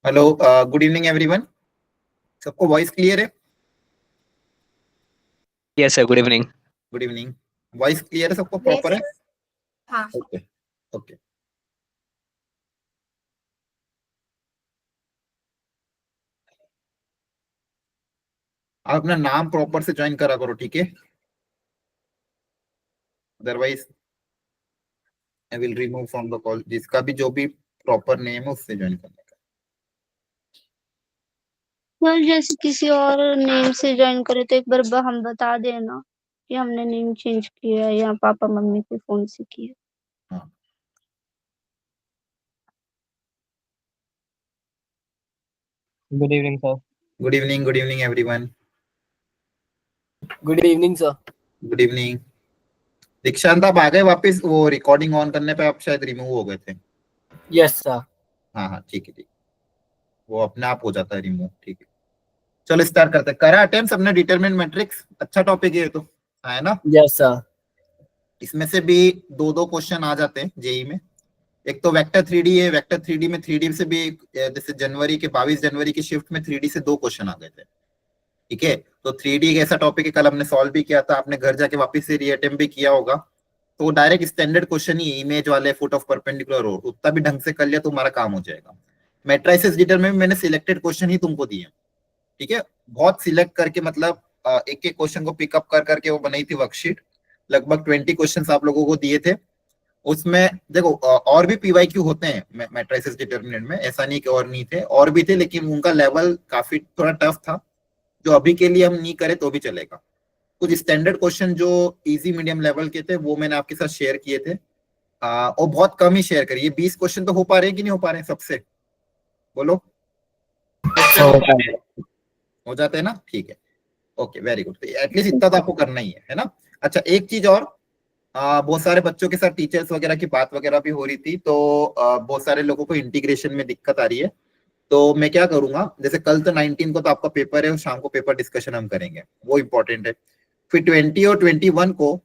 Hello, good evening everyone. सबको voice clear है? Yes sir, good evening. Good evening. Voice clear है, सबको Yes, proper है? हाँ। Okay okay. आप अपना नाम प्रॉपर से ज्वाइन करा करो, ठीक है? Otherwise I will remove from the call. जिसका भी जो भी प्रॉपर नेम है उससे ज्वाइन करने का। सर जैसे किसी और नेम से ज्वाइन करे तो एक बार हम बता देना कि हमने नेम चेंज किया है या पापा मम्मी के फोन से किया। हाँ, good evening sir. Good evening everyone. Good evening sir. Good evening. दीक्षांत, आप आ गए वापस? वो रिकॉर्डिंग ऑन करने पे आप शायद रिमूव हो गए थे। Yes sir. हाँ हाँ, ठीक है ठीक। वो अपने आप हो जाता है रिमूव, ठीक है। चलो स्टार्ट करते हैं। करा अटेम्प्ट सबने डिटरमिनेंट मैट्रिक्स? अच्छा टॉपिक है ये तो, है ना? Yes sir. इसमें से भी दो दो क्वेश्चन आ जाते हैं जेई में। एक तो वेक्टर 3D है। वेक्टर 3D में 3D से भी जैसे जनवरी के 22 जनवरी की शिफ्ट में 3D से दो क्वेश्चन आ गए थे, ठीक है? तो 3D एक ऐसा टॉपिक है, कल हमने सॉल्व भी किया था, आपने घर जाके वापस से रीअटेम्प्ट भी किया होगा। तो डायरेक्ट स्टैंडर्ड क्वेश्चन ही, इमेज वाले फुट ऑफ परपेंडिकुलर रोड, उतना भी ढंग से कर लिया तो हमारा काम हो जाएगा। मैट्रिसेस डिटरमिनेंट में मैंने सिलेक्टेड क्वेश्चन ही तुमको दिए, ठीक है? बहुत सिलेक्ट करके, मतलब एक एक क्वेश्चन को पिकअप कर करके वो बनाई थी वर्कशीट। लगभग 20 क्वेश्चन आप लोगों को दिए थे। उसमें देखो और भी पीवाईक्यू होते हैं मैट्रिसेस डिटरमिनेंट में, ऐसा नहीं कि और नहीं थे, और भी थे, लेकिन उनका लेवल काफी थोड़ा टफ था, जो अभी के लिए हम नहीं करें तो भी चलेगा। कुछ स्टैंडर्ड क्वेश्चन जो इजी मीडियम लेवल के थे वो मैंने आपके साथ शेयर किए थे, और बहुत कम ही शेयर करिए। 20 क्वेश्चन तो हो पा रहे हैं कि नहीं हो पा रहे हैं सबसे? बोलो। हो जाते हैं ना? ठीक है, ओके, वेरी गुड। तो एटलीस्ट इतना तो आपको करना ही है ना? अच्छा, एक चीज और, बहुत सारे बच्चों के साथ टीचर्स वगैरह की बात वगैरह भी हो रही थी, तो बहुत सारे लोगों को इंटीग्रेशन में दिक्कत आ रही है। तो मैं क्या करूंगा, जैसे कल तो 19 को तो आपका पेपर है और शाम को पेपर डिस्कशन हम करेंगे, वो इंपॉर्टेंट है। फिर 20 और 21 को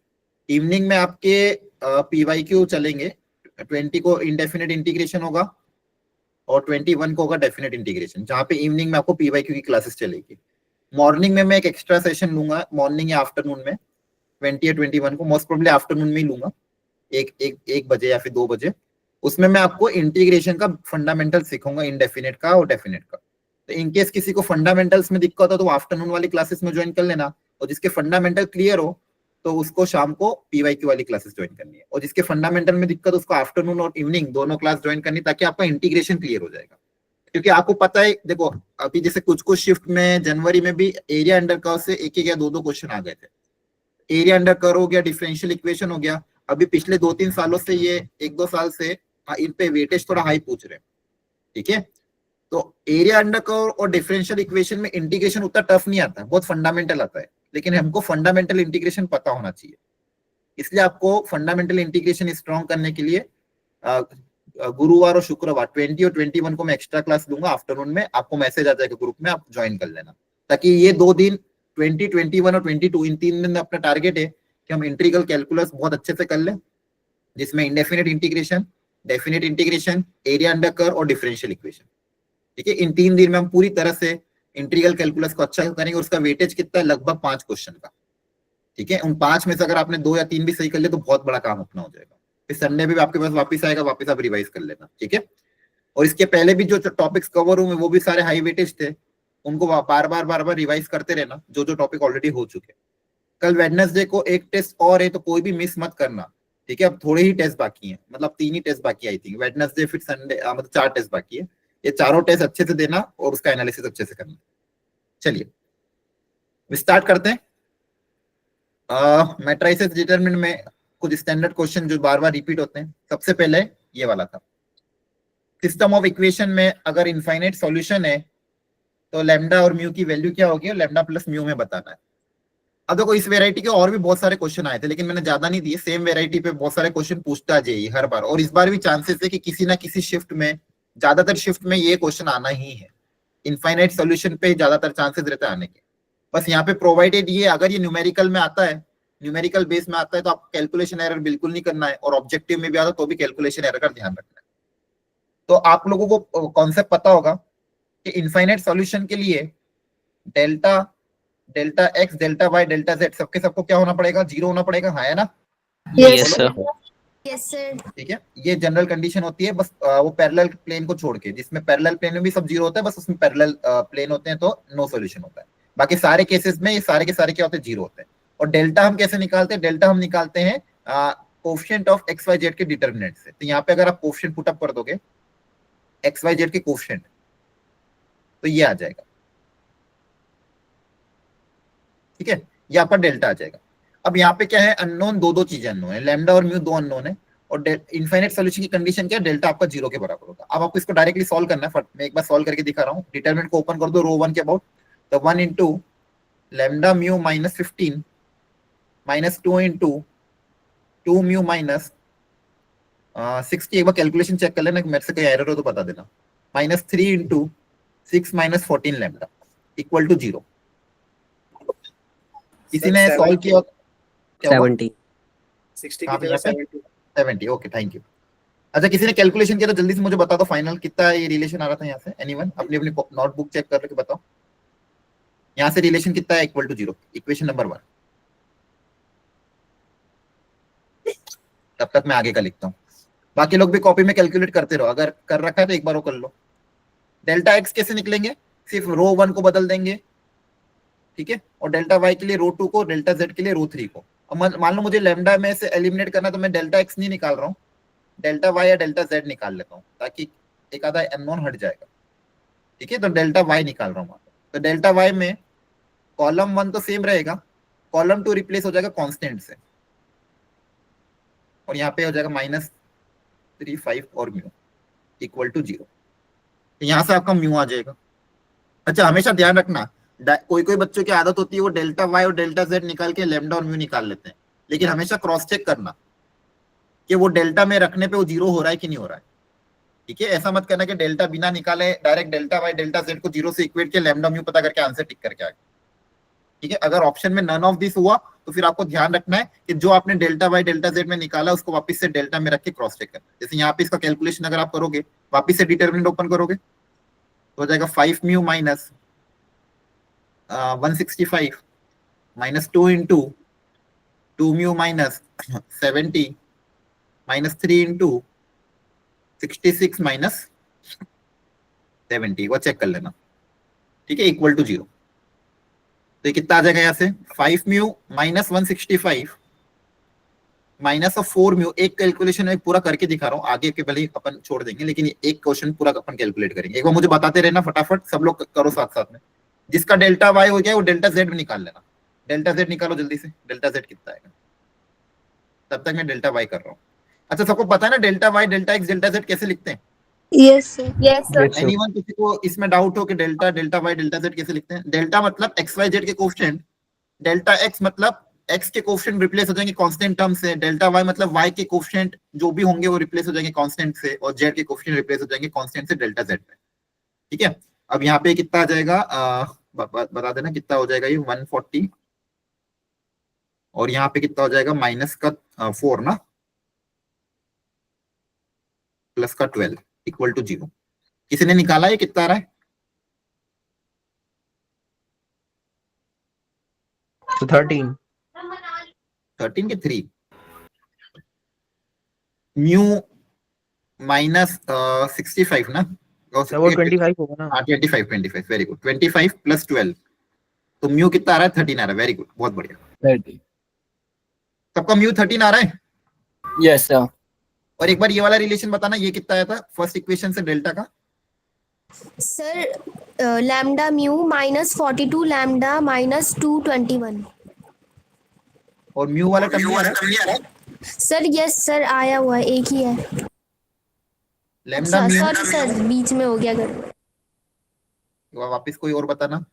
इवनिंग में आपके पीवाईक्यू चलेंगे। 20 को इंडेफिनिट इंटीग्रेशन होगा और 21 को होगा डेफिनेट इंटीग्रेशन, जहाँ पे इवनिंग में आपको पीवाईक्यू की क्लासेस चलेगी। मॉर्निंग में मैं एक एक्स्ट्रा सेशन लूंगा, मॉर्निंग या आफ्टरनून में, 20 या 21 को मोस्ट प्रोबेबली आफ्टरनून में ही लूंगा, एक बजे या फिर 2 बजे। उसमें मैं आपको इंटीग्रेशन का फंडामेंटल सिखाऊंगा, इनडेफिनेट का और डेफिनेट का। तो इनकेस किसी को फंडामेंटल्स में दिक्कत हो तो आफ्टरनून वाली क्लासेस में ज्वाइन कर लेना, और जिसके फंडामेंटल क्लियर हो तो उसको शाम को पीवाईक्यू वाली क्लासेस ज्वाइन करनी है, और जिसके फंडामेंटल में दिक्कत उसको आफ्टरनून और इवनिंग दोनों क्लास ज्वाइन करनी, ताकि आपका इंटीग्रेशन क्लियर हो जाएगा। क्योंकि आपको पता है, देखो अभी जैसे कुछ कुछ शिफ्ट में जनवरी में भी एरिया अंडर कर्व से एक या दो क्वेश्चन आ गए थे। एरिया अंडर कर्व हो गया, डिफरेंशियल इक्वेशन हो गया। अभी पिछले 2-3 सालों से, ये 1-2 साल से इन पे वेटेज थोड़ा हाई पूछ रहे हैं, ठीक है? तो एरिया अंडर कर्व और डिफरेंशियल इक्वेशन में इंटीग्रेशन उतना टफ नहीं आता, बहुत फंडामेंटल आता है, लेकिन हमको फंडामेंटल इंटीग्रेशन पता होना चाहिए। इसलिए आपको फंडामेंटल इंटीग्रेशन स्ट्रॉन्ग करने के लिए गुरुवार और शुक्रवार 20 और 21 को मैं एक्स्ट्रा क्लास दूंगा आफ्टरनून में। आपको मैसेज आ जाएगा ग्रुप में, आप ज्वाइन कर लेना, ताकि ये 2 दिन 20, 21 और 22 इन 3 दिन में अपना टारगेट है कि हम इंटीग्रल कैलकुलस बहुत अच्छे से कर लें, जिसमें indefinite integration, definite integration, area under curve और डिफरेंशियल इक्वेशन, ठीक है? इन 3 दिन में हम पूरी तरह से इंटीग्रल कैलकुलस को अच्छा करेंगे। उसका वेटेज कितना है? लगभग 5 क्वेश्चन का, ठीक है? उन 5 में से अगर आपने 2 या 3 भी सही कर लिया तो बहुत बड़ा काम अपना हो जाएगा। फिर संडे भी आपके पास वापस आएगा, वापस आप रिवाइज कर लेना, ठीक है? और इसके पहले भी जो टॉपिक्स कवर हुए वो भी सारे हाई वेटेज थे, उनको बार बार रिवाइज करते रहना, जो जो टॉपिक ऑलरेडी हो चुके। कल वेडनेसडे को एक टेस्ट और है, तो कोई भी मिस मत करना, ठीक है? अब थोड़े ही टेस्ट बाकी हैं, मतलब 3 ही टेस्ट बाकी आई थिंक, वेडनेसडे फिर संडे, मतलब 4 टेस्ट बाकी है। ये चारों टेस्ट अच्छे से देना और उसका एनालिसिस अच्छे से करना। चलिए स्टार्ट करते हैं। मैट्रिसेस डिटरमिनेंट में कुछ स्टैंडर्ड क्वेश्चन जो बार बार रिपीट होते हैं। सबसे पहले ये वाला था, सिस्टम ऑफ इक्वेशन में अगर इनफाइनाइट सॉल्यूशन है तो लैम्डा और म्यू की वैल्यू क्या होगी, और लैम्डा प्लस म्यू में बताना है। अब देखो इस वेराइटी के और भी बहुत सारे क्वेश्चन आए थे, लेकिन मैंने ज्यादा नहीं दिए। सेम वेराइटी पे बहुत सारे क्वेश्चन पूछता जाइए हर बार, और इस बार भी चांसेस है कि किसी ना किसी शिफ्ट में, ज्यादातर शिफ्ट में ये क्वेश्चन आना ही है। इनफाइनाइट सॉल्यूशन पे ज्यादातर चांसेस रहते हैं आने के। बस यहाँ पे प्रोवाइडेड ये, अगर ये न्यूमेरिकल में आता है, न्यूमेरिकल बेस में आता है, तो आपको कैलकुलेशन एरर बिल्कुल नहीं करना है, और ऑब्जेक्टिव में भी आता है तो भी कैलकुलेशन एरर का ध्यान रखना है। तो आप लोगों को कॉन्सेप्ट पता होगा कि इनफाइनाइट सॉल्यूशन के लिए delta delta x delta Y delta Z सबके सबको क्या होना पड़ेगा, 0 होना पड़ेगा, हाँ है ना? Yes, Yes, sir. Yes, sir. ठीक है, ये जनरल कंडीशन होती है बस वो पैरेलल प्लेन को छोड़ के, जिसमें पैरेलल प्लेन में भी सब 0 होता है, बस उसमें पैरेलल प्लेन होते हैं तो नो सॉल्यूशन होता है। बाकी सारे केसेस में ये सारे के सारे क्या होते हैं, 0 होते हैं। और डेल्टा हम कैसे निकालते हैं, डेल्टा हम निकालते हैं coefficient of X Y Z के डिटरमिनेंट से। तो यहाँ पे अगर आप कोएफिशिएंट पुट अप कर दोगे एक्स वाई जेड के कोएफिशिएंट, तो ये आ जाएगा, ठीक है, ये आपका डेल्टा आ जाएगा। अब यहाँ पे क्या है, अननोन, दो चीजें अननोन है, लैम्डा और म्यू दो अननोन है, और इनफाइनाइट सॉल्यूशन की कंडीशन क्या है, डेल्टा आपका 0 के बराबर होगा। अब आपको इसको डायरेक्टली सॉल्व करना है, मैं एक बार सॉल्व करके दिखा रहा हूँ। डिटरमिनेंट को ओपन कर दो रो 1 के अबाउट, तो 1 into lambda mu minus 15 minus 2 into 2 mu minus 60, एक बार कैलकुलेशन चेक कर लेना, मेरे से कोई एरर हो तो बता देना, minus 3 into 6 minus 14 lambda equal to 0। किसी ने सॉल्व किया? 70. 60 हाँ, की जगह यहाँ पे 70। 70, ओके, थैंक यू। अच्छा, किसी ने कैलकुलेशन किया तो जल्दी से मुझे बता दो फाइनल कितना ये रिलेशन आ रहा था यहाँ से। एनीवन अपनी अपनी नोटबुक चेक करके बताओ, यहाँ से रिलेशन कितना है, इक्वल टू 0, इक्वेशन नंबर 1। तब तक मैं आगे का लिखता हूँ, बाकी लोग भी कॉपी में कैलकुलेट करते रहो, अगर कर रखा है तो एक बार वो कर लो। डेल्टा एक्स कैसे निकलेंगे, सिर्फ रो 1 को बदल देंगे, ठीक है, और डेल्टा वाई के लिए रो 2 को, डेल्टा जेड के लिए रो 3 को। अब मान लो मुझे लैम्डा में से एलिमिनेट करना, तो मैं डेल्टा एक्स नहीं निकाल रहा हूँ, डेल्टा वाई या डेल्टा जेड निकाल लेता हूँ, ताकि एक आधा अननोन हट जाएगा, ठीक है। तो डेल्टा वाई निकाल रहा हूँ, तो डेल्टा वाई में कॉलम 1 तो सेम रहेगा, कॉलम 2 रिप्लेस हो जाएगा कांस्टेंट से, और यहाँ पे हो जाएगा -3 5 और म्यू इक्वल टू 0। तो यहाँ से आपका म्यू आ जाएगा। अच्छा, हमेशा ध्यान रखना, कोई कोई बच्चों की आदत होती है वो डेल्टा वाई और डेल्टा जेड निकाल के लैम्डा और म्यू निकाल लेते हैं, लेकिन हमेशा क्रॉस चेक करना कि वो डेल्टा में रखने पे वो 0 हो रहा है कि नहीं हो रहा है, ठीक है। ऐसा मत करना कि डेल्टा बिना निकाले direct delta Y delta Z को 0 से इक्वेट के लैम्डा म्यू पता करके आंसर टिक करके आ गए, ठीक है। अगर ऑप्शन में नन ऑफ दिस हुआ तो फिर आपको ध्यान रखना है कि जो आपने डेल्टा वाई डेल्टा जेड में निकाला उसको वापस से डेल्टा में रख के क्रॉस चेक करना है। जैसे यहाँ पे इसका कैलकुलेशन अगर आप करोगे, वापस से डिटरमिनेंट ओपन करोगे तो हो जाएगा 5 mu minus 165 minus 2 into 2 mu minus 70 minus 3 into 66 minus 70, वो चेक कर लेना, ठीक है, इक्वल टू 0। तो ये कितना आ जाएगा यहाँ से, 5 mu minus 165 minus of 4 mu. एक कैलकुलेशन में पूरा करके दिखा रहा हूँ, आगे के भले अपन छोड़ देंगे, लेकिन एक क्वेश्चन पूरा अपन कैलकुलेट करेंगे। एक बार मुझे बताते रहना फटाफट, सब लोग करो साथ साथ में। जिसका डेल्टा वाई हो गया वो डेल्टा जेड में निकाल लेना, डेल्टा जेड निकालो जल्दी से, डेल्टा जेड कितना आएगा, तब तक मैं डेल्टा वाई कर रहा हूँ। अच्छा, सबको पता है ना delta Y delta x delta Z कैसे लिखते हैं? yes sir. Yes, sir. Yes, sir. Anyone किसी को इसमें डाउट हो कि delta delta Y delta Z कैसे लिखते हैं? डेल्टा मतलब एक्स वाई जेड के कोएफिशिएंट, डेल्टा एक्स मतलब एक्स के कोएफिशिएंट रिप्लेस हो जाएंगे कांस्टेंट टर्म से, डेल्टा वाई मतलब वाई के कोएफिशिएंट जो भी होंगे वो रिप्लेस हो जाएंगे कांस्टेंट से, और जेड के कोएफिशिएंट रिप्लेस हो जाएंगे कांस्टेंट से डेल्टा जेड में, ठीक है। अब यहाँ पे कितना आ जाएगा, बता देना कितना हो जाएगा, ये 140, और यहाँ पे कितना हो जाएगा, माइनस का 4 ना, प्लस का 12 इक्वल टू 0। किसी ने निकाला ये कितना आ रहा है? So 13. 13 के 3 म्यू माइनस 65 ना, So वो 25 होगा ना? हाँ 25 वेरी गुड, 25 प्लस 12, तो म्यू कितना आ रहा है, 13 आ रहा है, वेरी गुड, बहुत बढ़िया। 30। सबका म्यू 13 आ रहा है। Yes sir. और एक बार ये वाला रिलेशन बताना, ये कितना आया था फर्स्ट इक्वेशन से डेल्टा का? Sir lambda mu minus 42 lambda minus 221। और म्यू वाला टर्म आ रहा है, सर यस सर, आया हुआ है, एक ही है। Lambda mu. सॉरी सर, बीच में हो गया गड़बड़। वापस कोई और बताना।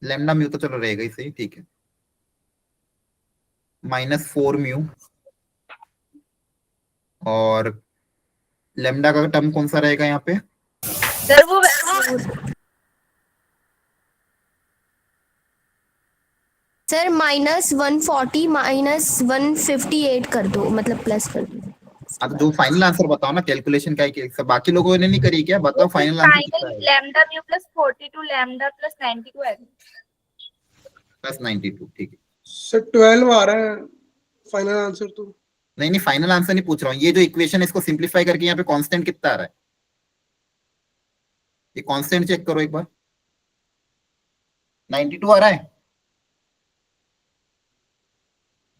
लैम्डा म्यू तो चलो रहेगा ही सही, ठीक है, -4 म्यू, और लैम्डा का टर्म कौन सा रहेगा यहाँ पे? सर वो सर -140 -158 कर दो, मतलब प्लस कर दो। अब जो फाइनल आंसर बताओ ना, कैलकुलेशन का है, बाकी लोगों ने नहीं करी क्या? बताओ फाइनल आंसर कितना है? Lambda mu plus 42 lambda plus 92 है। प्लस 92, ठीक है। सर 12 आ रहा है फाइनल आंसर तो। नहीं नहीं, फाइनल आंसर नहीं पूछ रहा हूँ, ये जो इक्वेशन है इसको सिंप्लीफाई करके यहाँ पे कांस्टेंट कितना आ रहा है, ये कांस्टेंट चेक करो एक बार। 92 आ रहा है,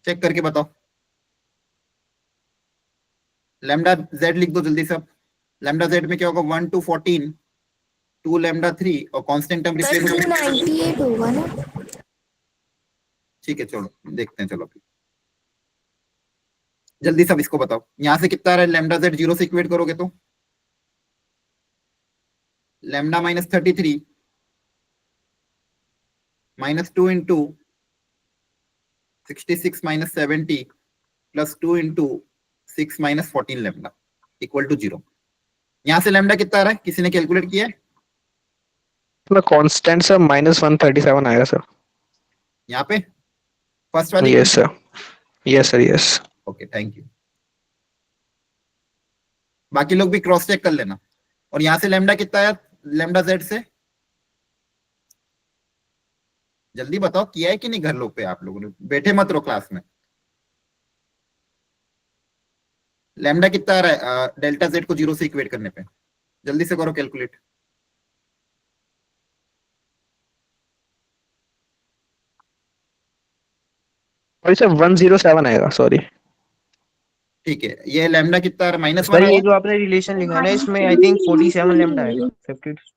चेक करके बताओ। लैम्डा जेड लिख दो जल्दी से। अब लैम्डा जेड में क्या होगा? 1 to 14, 2 लैम्डा 3 और कांस्टेंट टर्म सर रिप्लेस। 298 होगा ना? ठीक है, चलो देखते हैं। चलो जल्दी सब इसको बताओ, यहां से कितना आ रहा है? लैम्डा जेड 0 से इक्वेट करोगे तो lambda minus 33 minus 2 into 66 minus 70 plus 2 into 6 minus 14 lambda equal to 0। यहां से लैम्डा कितना आ रहा है, किसी ने कैलकुलेट किया है? मैं कांस्टेंट सर -137 आएगा सर। यहाँ पे फर्स्ट वाली? Yes sir, yes sir, yes. Okay, thank you. बाकी लोग भी क्रॉस चेक कर लेना। और यहां से लैम्डा कितना आया लैम्डा जेड से? जल्दी बताओ, किया है कि नहीं घर लोग पे? आप लोगों ने बैठे मत रहो क्लास में। लैम्डा कितना आ रहा है डेल्टा जेड को 0 से इक्वेट करने पे? जल्दी से करो कैलकुलेट। और सर 107 आएगा, सॉरी। ठीक है, ये लैम्डा कितना आ रहा है? -1 सर ये आया। जो आपने रिलेशन लिखा है ना, इसमें आई थिंक 47 लैम्डा आएगा।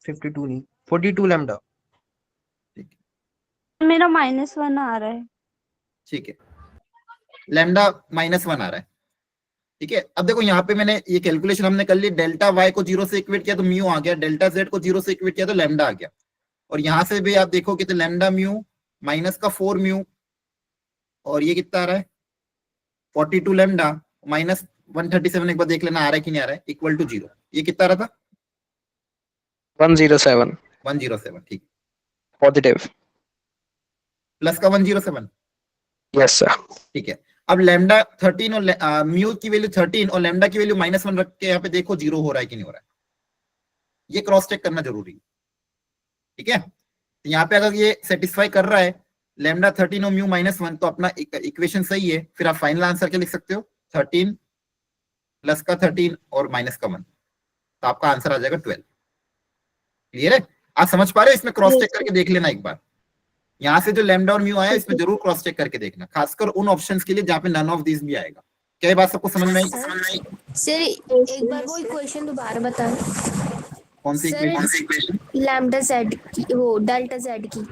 52 नहीं, 42 लैम्डा। मेरा -1 आ रहा है। ठीक है, लैम्डा -1 आ रहा है। ठीक है, अब देखो यहाँ पे मैंने ये कैलकुलेशन हमने कर ली, डेल्टा वाई को 0 से इक्वेट किया तो म्यू आ गया, डेल्टा जेड को 0 से इक्वेट किया तो लैम्डा आ गया। और यहां से भी आप देखोगे तो लैम्डा म्यू माइनस का 4 म्यू, और ये कितना आ रहा है? 42 लैम्डा माइनस 137, एक बार देख लेना आ रहा है कि नहीं आ रहा है, इक्वल टू 0। ये कितना आ रहा था? 107 107, ठीक। पॉजिटिव। प्लस का 107, यस सर। ठीक है। अब लैम्डा 13 और म्यू की वैल्यू 13 और लैम्डा की वैल्यू -1 रख के यहाँ पे देखो 0 हो रहा है कि नहीं हो रहा है, ये क्रॉस चेक करना जरूरी है। ठीक है, तो यहाँ पे अगर ये सेटिस्फाई कर रहा है लैम्डा 13 और म्यू -1 तो अपना इक्वेशन सही है। फिर आप फाइनल आंसर क्या लिख सकते हो? 13 प्लस का 13 और माइनस का 1, तो आपका आंसर आ जाएगा 12। क्लियर है? आप समझ पा रहे हो? इसमें क्रॉस चेक करके देख लेना एक बार। यहाँ से जो लैम्डा और म्यू आया इसमें जरूर क्रॉस चेक करके देखना, खासकर उन ऑप्शंस के लिए जहाँ पे नन ऑफ दिस भी आएगा। क्या ये बात सबको समझ में आई? सर एक बार वो इक्वेशन दोबारा बताएं। कौन सी सर इक्वेशन? लैम्डा जेड की, वो डेल्टा जेड की।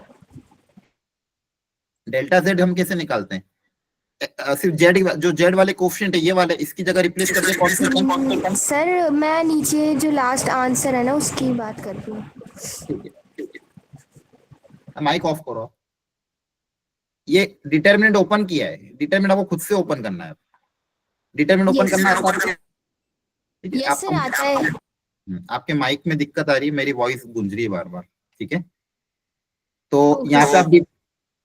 डेल्टा जेड हम कैसे निकालते हैं? सिर्फ जेड, जो जेड वाले कोफिशिएंट है ये वाले, इसकी जगह रिप्लेस करके कौन? सर मैं नीचे जो लास्ट आंसर है ना उसकी बात कर रही हूँ। ठीक है, माइक ऑफ करो। ये डिटरमिनेंट ओपन किया है, डिटरमिनेंट आपको खुद से ओपन करना है। डिटरमिनेंट ओपन करना है, ठीक है? यस सर, आता है। आपके माइक में दिक्कत आ रही है, मेरी वॉइस गूंज रही है बार बार। ठीक है, तो यहाँ पे आप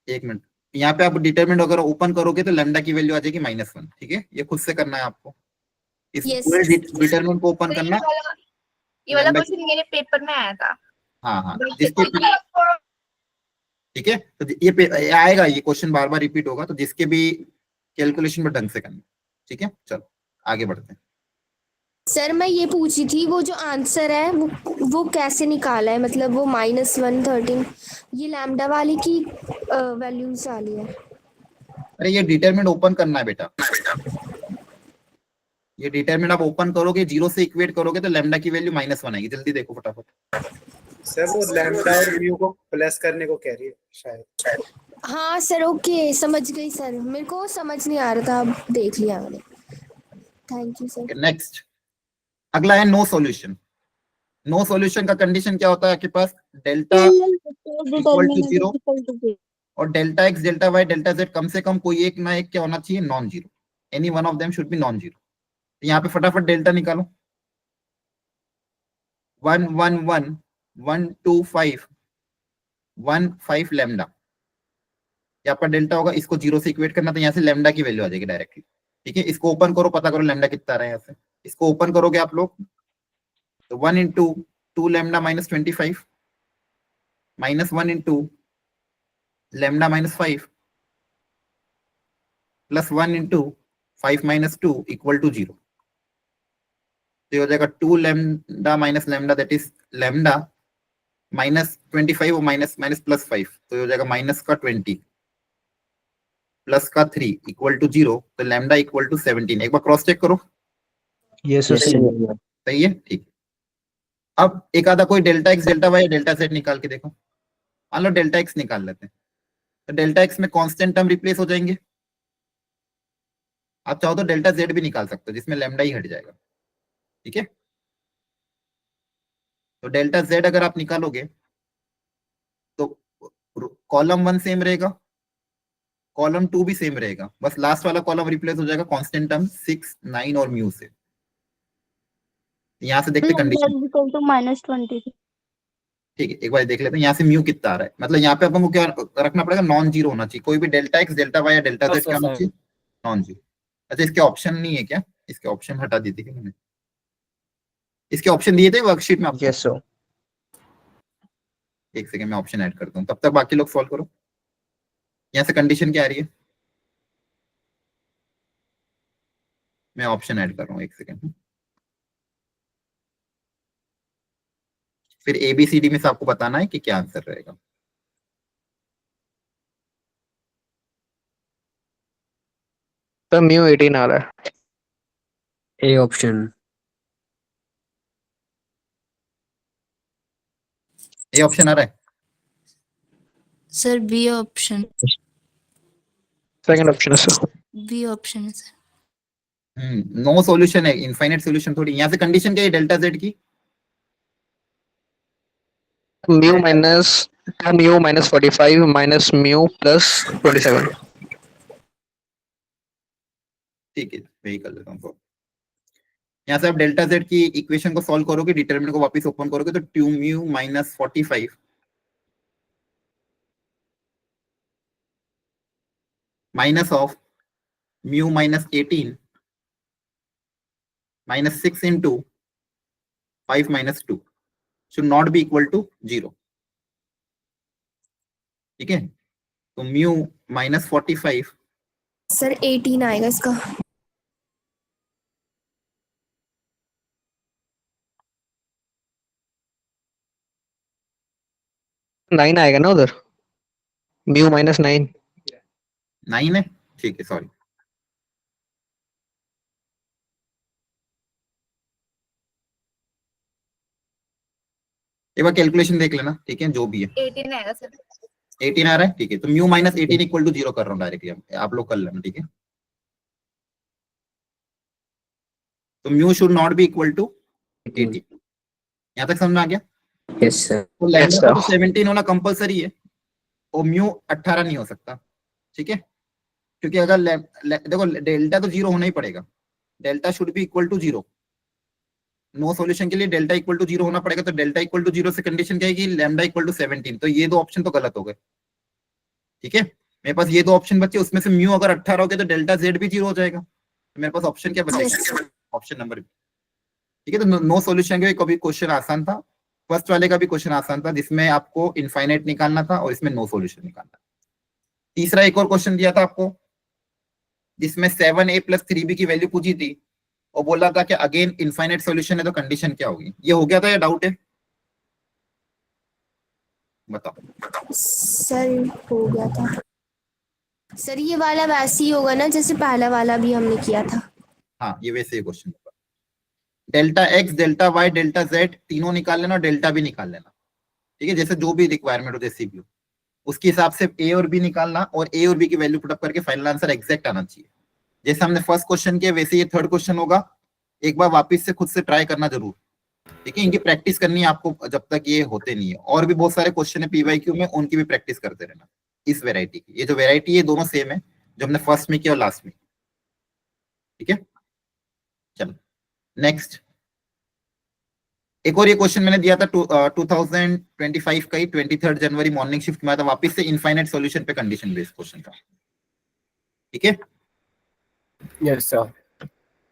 एक मिनट, यहाँ पे आप डिटरमिनेंट अगर ओपन करोगे तो लैम्डा की वैल्यू आ जाएगी -1। ठीक है, ये खुद से करना है आपको, इस पूरे डिटरमिनेंट को ओपन करना। ये वाला क्वेश्चन मेरे पेपर में आया था। हाँ, जिसके, ठीक है, तो ये आएगा, ये क्वेश्चन बार बार रिपीट होगा, तो जिसके भी कैलकुलेशन में ढंग से करना। ठीक है, चलो आगे बढ़ते हैं। सर मैं ये पूछी थी, वो जो आंसर है वो कैसे निकाला है? मतलब वो -113 ये लैम्डा वाली की वैल्यू से आ लिया है। अरे ये डिटरमिनेंट ओपन करना है बेटा, ये डिटरमिनेंट आप ओपन करोगे 0 से इक्वेट करोगे तो लैम्डा की वैल्यू -1 आएगी। जल्दी देखो फटाफट। सर वो लैम्डा और म्यू को प्लस करने को कह रही है शायद। हाँ सर, ओके समझ गई सर, मेरे को समझ नहीं आ रहा था, अब देख लिया मैंने। Thank you sir. नेक्स्ट, अगला है नो सॉल्यूशन। नो सॉल्यूशन का कंडीशन क्या होता है आपके पास? डेल्टा इक्वल टू 0 और delta x, delta Y, delta z कम से कम कोई एक ना एक क्या होना चाहिए? Non zero. Any one of them should be non zero. यहाँ पे फटाफट डेल्टा निकालो। 1 1 1 1 2 5 1 5 लैम्डा, यहाँ पर डेल्टा होगा, इसको 0 से इक्वेट करना तो यहाँ से लैम्डा की वैल्यू आ जाएगी डायरेक्टली। ठीक है, इसको ओपन करो, पता करो लैम्डा कितना आ रहा है यहाँ से। इसको ओपन करोगे आप लोग तो 1 into 2 lambda minus 25 minus 1 into lambda minus 5 plus 1 into 5 minus 2 equal to 0। तो ये हो जाएगा 2 lambda minus lambda, that is lambda minus 25 और माइनस माइनस प्लस 5, तो ये हो जाएगा माइनस का 20 प्लस का 3 इक्वल टू 0, तो लैम्डा इक्वल टू 17। एक बार क्रॉस चेक करो, Yes, sir. सही है, ठीक। अब एक आधा कोई delta x delta Y delta Z निकाल के देखो। मान लो डेल्टा एक्स निकाल लेते हैं, तो डेल्टा एक्स में कांस्टेंट टर्म रिप्लेस हो जाएंगे। आप चाहो तो डेल्टा जेड भी निकाल सकते हो जिसमें लैम्डा ही हट जाएगा, ठीक है। तो डेल्टा जेड अगर आप निकालोगे तो कॉलम 1 सेम रहेगा, कॉलम 2 भी सेम रहेगा, बस लास्ट वाला कॉलम रिप्लेस हो जाएगा कांस्टेंट टर्म 6, 9 और म्यू से। यहां से देखते कंडीशन, -20। ठीक है, एक बार देख लेते हैं यहाँ से म्यू कितना आ रहा है। मतलब यहाँ पे अपन को क्या रखना पड़ेगा, नॉन जीरो होना चाहिए। कोई भी डेल्टा एक्स डेल्टा वाई या डेल्टा जेड क्या होना चाहिए, नॉन जीरो। अच्छा, इसके ऑप्शन नहीं है क्या? इसके ऑप्शन हटा दी थी क्या मैंने? इसके ऑप्शन दिए थे वर्कशीट में आपको? Yes, sir. एक सेकंड में ऑप्शन ऐड करता हूँ, तब तक बाकी लोग सॉल्व करो। यहाँ से कंडीशन क्या आ रही है, मैं ऑप्शन ऐड कर रहा हूँ, एक सेकंड। फिर ABCD में से आपको बताना है कि क्या आंसर रहेगा। तो म्यू 18 आ रहा है। A option. ये ऑप्शन आ रहा है sir B option. Second option है सर। बी ऑप्शन है सर। नो सॉल्यूशन है, इनफाइनाइट सॉल्यूशन थोड़ी। यहाँ से कंडीशन क्या है डेल्टा जेड की? Mu minus 45 minus mu plus 27। ठीक है, वही कर लेता हूँ। यहाँ से आप डेल्टा जेड की इक्वेशन को सॉल्व करोगे, डिटरमिनेंट को वापस ओपन करोगे तो 2 mu minus 45 minus of mu minus 18 minus 6 into 5 minus 2 should not be equal to 0। ठीक है, तो म्यू माइनस 45 सर 18 आएगा इसका। नाइन आएगा ना उधर, म्यू माइनस 9। 9 है, ठीक है, सॉरी। एक बार कैलकुलेशन देख लेना, ठीक है, जो भी है। 18 आएगा सर। 18 आ रहा है, ठीक है, तो म्यू माइनस 18 इक्वल टू 0 कर रहा हूँ डायरेक्टली, आप लोग कर लेना, ठीक है। तो mu should not be equal to 18। यहाँ तक समझ में आ गया? Yes sir. तो लैम्डा तो 17 होना कंपलसरी है और म्यू 18 नहीं हो सकता, ठीक है, क्योंकि अगर देखो डेल्टा तो 0 होना ही पड़ेगा, delta should be equal to 0। No solution के लिए डेल्टा इक्वल टू 0 होना पड़ेगा, तो डेल्टा इक्वल टू 0 से कंडीशन क्या है कि लैम्डा इक्वल टू 17। तो ये दो ऑप्शन तो गलत हो गए, ठीक है। मेरे पास ये दो ऑप्शन बचे, उसमें से म्यू अगर 18 हो गया तो डेल्टा जेड भी 0 हो जाएगा। तो मेरे पास ऑप्शन क्या बचेगा, ऑप्शन नंबर बी, ठीक है। तो नो सॉल्यूशन के कभी क्वेश्चन आसान था, फर्स्ट वाले का भी क्वेश्चन आसान था जिसमें आपको इनफाइनाइट निकालना था और इसमें नो सॉल्यूशन निकालना था। तीसरा एक और क्वेश्चन दिया था आपको जिसमें 7a प्लस 3b की वैल्यू पूछी थी और बोला था कि अगेन इनफाइनाइट सॉल्यूशन है तो कंडीशन क्या होगी। ये हो गया था या डाउट है, बताओ। सर हो गया था सर, ये वाला वैसे ही होगा ना जैसे पहला वाला भी हमने किया था। हाँ, ये वैसे ही क्वेश्चन होगा। Delta x delta Y delta Z तीनों निकाल लेना और डेल्टा भी निकाल लेना, ठीक है, जैसे जो भी रिक्वायरमेंट हो, जैसी भी हो उसके हिसाब से ए और बी निकालना और ए और बी की वैल्यू पुटअप करके फाइनल आंसर एग्जैक्ट आना चाहिए। जैसे हमने फर्स्ट क्वेश्चन किया वैसे ये थर्ड क्वेश्चन होगा। एक बार वापस से खुद से ट्राई करना जरूर, ठीक है, इनकी प्रैक्टिस करनी है आपको जब तक ये होते नहीं है। और भी बहुत सारे क्वेश्चन है PYQ में, उनकी भी प्रैक्टिस करते रहना। इस वेराइटी की, ये जो वेराइटी है दोनों सेम है, जो हमने फर्स्ट में किया और लास्ट में, ठीक है। चलो नेक्स्ट, एक और ये क्वेश्चन मैंने दिया था 2025 का ही 23 जनवरी मॉर्निंग शिफ्ट में आया था, वापस से इनफाइनाइट सॉल्यूशन पे कंडीशन बेस्ड क्वेश्चन था, ठीक है। Yes sir.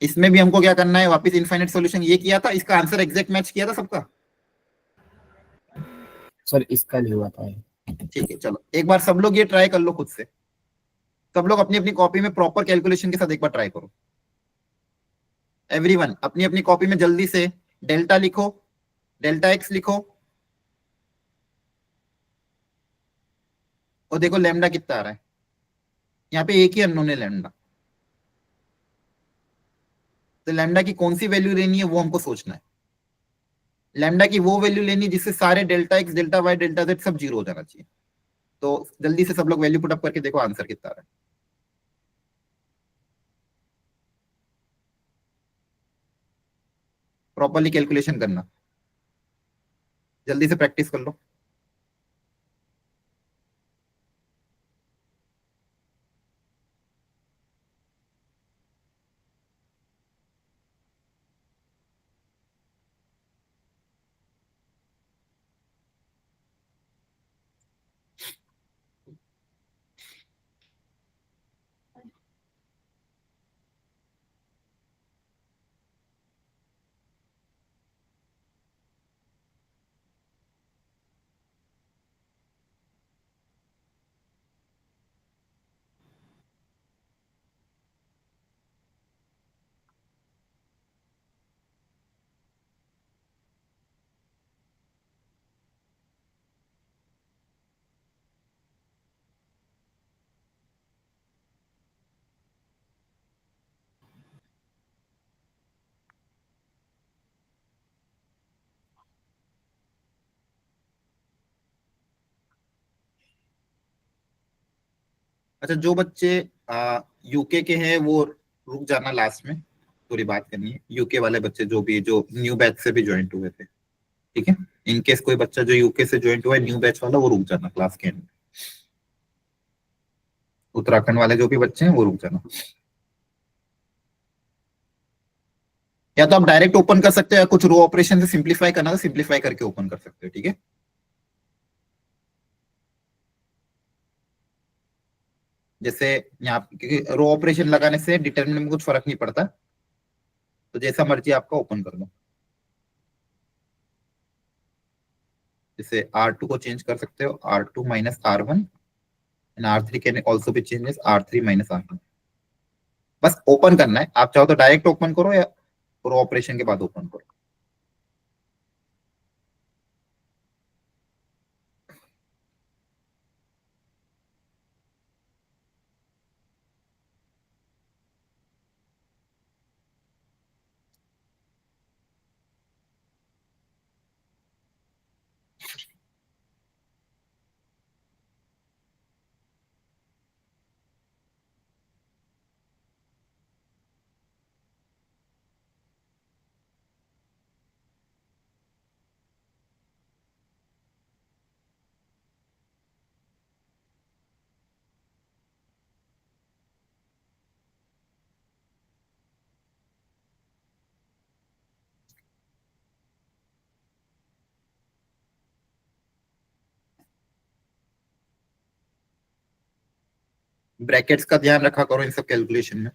इसमें भी हमको क्या करना है, वापस इनफाइनाइट सॉल्यूशन ये किया था, इसका आंसर एग्जैक्ट मैच किया था सबका। सर इसका नहीं हुआ था। ठीक है, चलो एक बार सब लोग ये ट्राई कर लो खुद से। सब लोग अपनी अपनी कॉपी में प्रॉपर कैलकुलेशन के साथ एक बार ट्राई करो। एवरीवन अपनी अपनी कॉपी में जल्दी से डेल्टा लिखो, डेल्टा एक्स लिखो, और देखो लैम्डा कितना आ रहा है। यहाँ पे एक ही अननोन है लैम्डा, तो लैम्डा की कौन सी वैल्यू लेनी है वो हमको सोचना है। लैम्डा की वो वैल्यू लेनी है जिससे सारे delta x, delta Y, delta Z सब जीरो हो जाना चाहिए। तो जल्दी से सब लोग वैल्यू पुट अप करके देखो आंसर कितना आ रहा है। प्रॉपरली कैलकुलेशन करना, जल्दी से प्रैक्टिस कर लो। अच्छा, जो बच्चे यूके के हैं वो रुक जाना, लास्ट में पूरी बात करनी है। यूके वाले बच्चे जो भी, जो न्यू बैच से भी ज्वाइंट हुए थे, ठीक है, इनकेस कोई बच्चा जो यूके से ज्वाइंट हुआ है न्यू बैच वाला, वो रुक जाना क्लास के एंड में। उत्तराखंड वाले जो भी बच्चे हैं वो रुक जाना। या तो आप डायरेक्ट ओपन कर सकते हो, या कुछ रो ऑपरेशन से सिंप्लीफाई करना तो सिंप्लीफाई करके ओपन कर सकते हो, ठीक है। जैसे यहाँ क्योंकि रो ऑपरेशन लगाने से डिटरमिनेंट में कुछ फर्क नहीं पड़ता, तो जैसा मर्जी आपका ओपन कर दो। जैसे R2 को चेंज कर सकते हो, R2 minus R1, and R3 can also be changes R3 minus R1। बस ओपन करना है, आप चाहो तो डायरेक्ट ओपन करो या रो ऑपरेशन के बाद ओपन करो। ब्रैकेट्स का ध्यान रखा करो इन सब कैलकुलेशन में।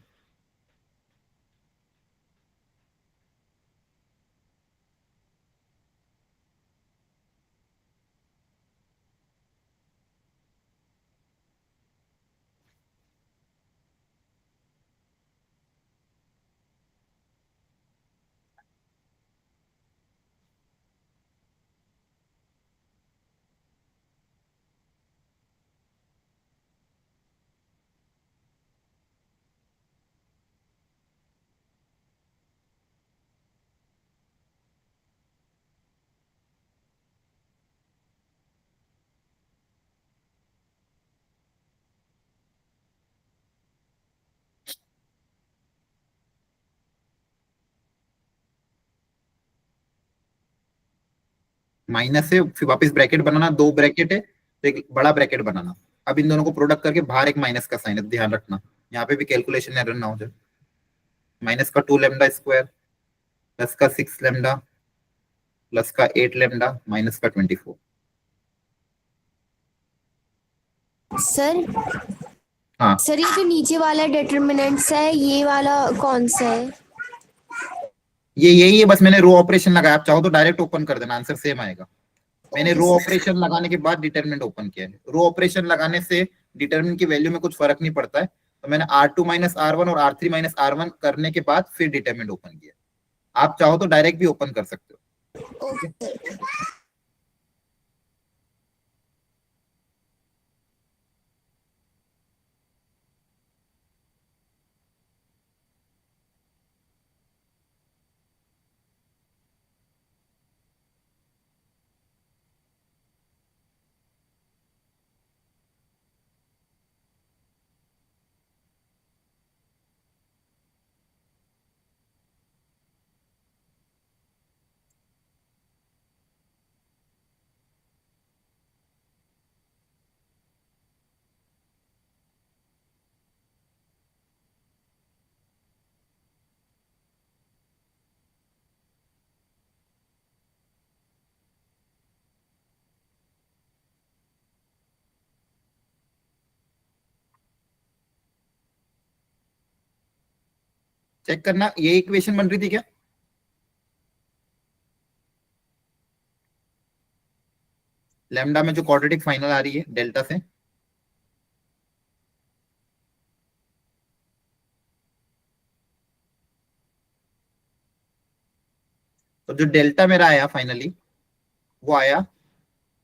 माइनस से फिर वापस ब्रैकेट बनाना, दो ब्रैकेट है तो एक बड़ा ब्रैकेट बनाना। अब इन दोनों को प्रोडक्ट करके बाहर एक माइनस का साइन है, ध्यान रखना यहाँ पे भी कैलकुलेशन एरर ना हो जाए। माइनस का 2 लैम्डा स्क्वायर, प्लस का 6 लैम्डा, प्लस का 8 लैम्डा, माइनस का 24। सर हाँ सर ये जो नीचे वाला डिटरमिनेंट्स है ये वाला कौन सा है? ये यही है, बस मैंने रो ऑपरेशन लगाया, आप चाहो तो डायरेक्ट ओपन कर देना, आंसर सेम आएगा। मैंने रो ऑपरेशन लगाने के बाद डिटरमिनेंट ओपन किया है। रो ऑपरेशन लगाने से डिटरमिनेंट की वैल्यू में कुछ फर्क नहीं पड़ता है, तो मैंने R2 माइनस R1 और R3 माइनस R1 करने के बाद फिर डिटरमिनेंट ओपन किया। आप चाहो तो डायरेक्ट भी ओपन कर सकते हो। ओके। चेक करना, ये इक्वेशन बन रही थी क्या? लैम्डा में जो क्वाड्रेटिक फाइनल आ रही है डेल्टा से, तो जो डेल्टा मेरा आया फाइनली वो आया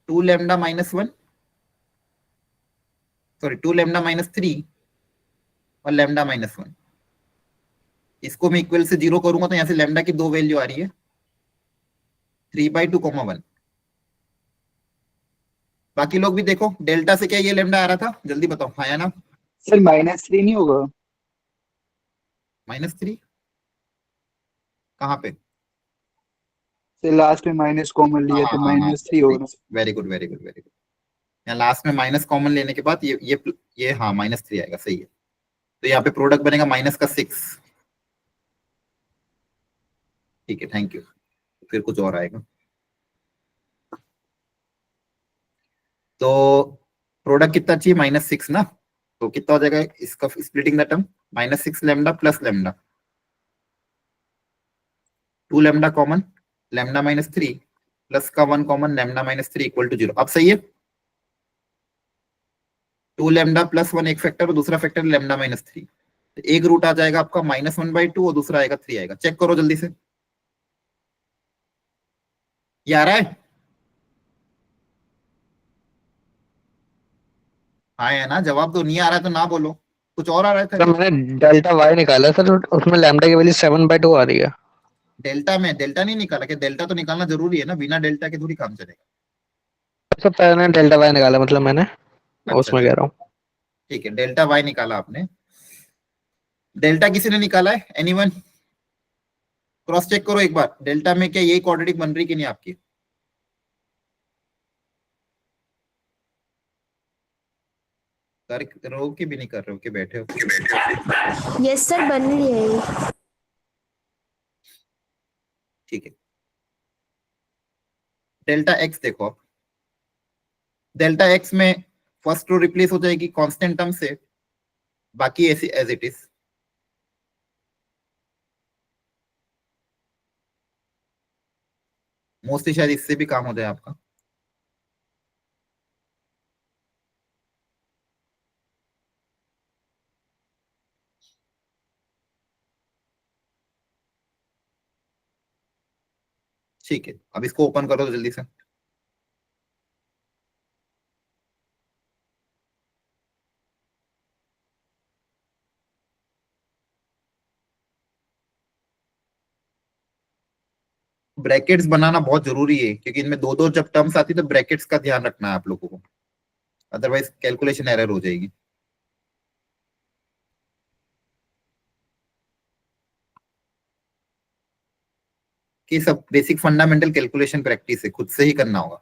2 lambda minus 1, sorry 2 lambda minus 3 और लैम्डा माइनस 1। इसको मैं इक्वल से 0 करूंगा तो यहाँ से लैम्डा की दो वैल्यू आ रही है, 3/2, 1। बाकी लोग भी देखो, डेल्टा से क्या ये लैम्डा आ रहा था, जल्दी बताओ, हाँ या ना? सर -3 नहीं होगा? -3 कहाँ पे? सर लास्ट में माइनस कॉमन लिया तो -3 होगा। Very good very good very good. यहाँ लास्ट में माइनस कॉमन लेने के बाद ये हाँ -3 आएगा, सही है। तो यहाँ पे प्रोडक्ट बनेगा -6। ठीक है, थैंक यू। फिर कुछ और आएगा तो प्रोडक्ट कितना चाहिए? -6 ना, तो कितना हो जाएगा इसका splitting the term? -6 lambda plus lambda, 2 lambda common, lambda -3 plus का 1 कॉमन, लैम्डा -3 इक्वल टू 0। अब सही है, 2 लैम्डा प्लस 1 एक फैक्टर और दूसरा फैक्टर लैम्डा -3। एक रूट आ जाएगा आपका -1/2 और दूसरा आएगा 3 आएगा। चेक करो जल्दी से, ये आ रहा है? हाँ है ना? जवाब तो नहीं आ रहा है तो ना बोलो, कुछ और आ रहा सर था। मैंने डेल्टा वाई निकाला सर, उसमें लैम्डा की वैल्यू 7/2 आ रही है। डेल्टा में डेल्टा नहीं निकाला क्या? डेल्टा तो निकालना जरूरी है ना, बिना डेल्टा के थोड़ी काम चलेगा। सर पहले डेल्टा वाई निकाला, मतलब मैंने अच्छा उसमें कह रहा हूँ। ठीक है, डेल्टा वाई निकाला आपने। डेल्टा किसी ने निकाला है? एनीवन? क्रॉस चेक करो एक बार, डेल्टा में क्या यही क्वाड्रेटिक बन रही कि नहीं आपकी? कर रहे हो कि भी नहीं कर रहे हो, कि बैठे हो? यस सर, बन रही है ये। ठीक है, डेल्टा एक्स देखो आप, डेल्टा एक्स में फर्स्ट रो रिप्लेस हो जाएगी कांस्टेंट टर्म से, बाकी ऐसी एज इट इज। मोस्टली शायद इससे भी काम हो जाए आपका। ठीक है, अब इसको ओपन करो जल्दी से। ब्रैकेट्स बनाना बहुत जरूरी है, क्योंकि इनमें दो दो जब टर्म्स आती है तो ब्रैकेट्स का ध्यान रखना है आप लोगों को, अदरवाइज कैलकुलेशन एरर हो जाएगी। कि सब बेसिक फंडामेंटल कैलकुलेशन प्रैक्टिस है, खुद से ही करना होगा।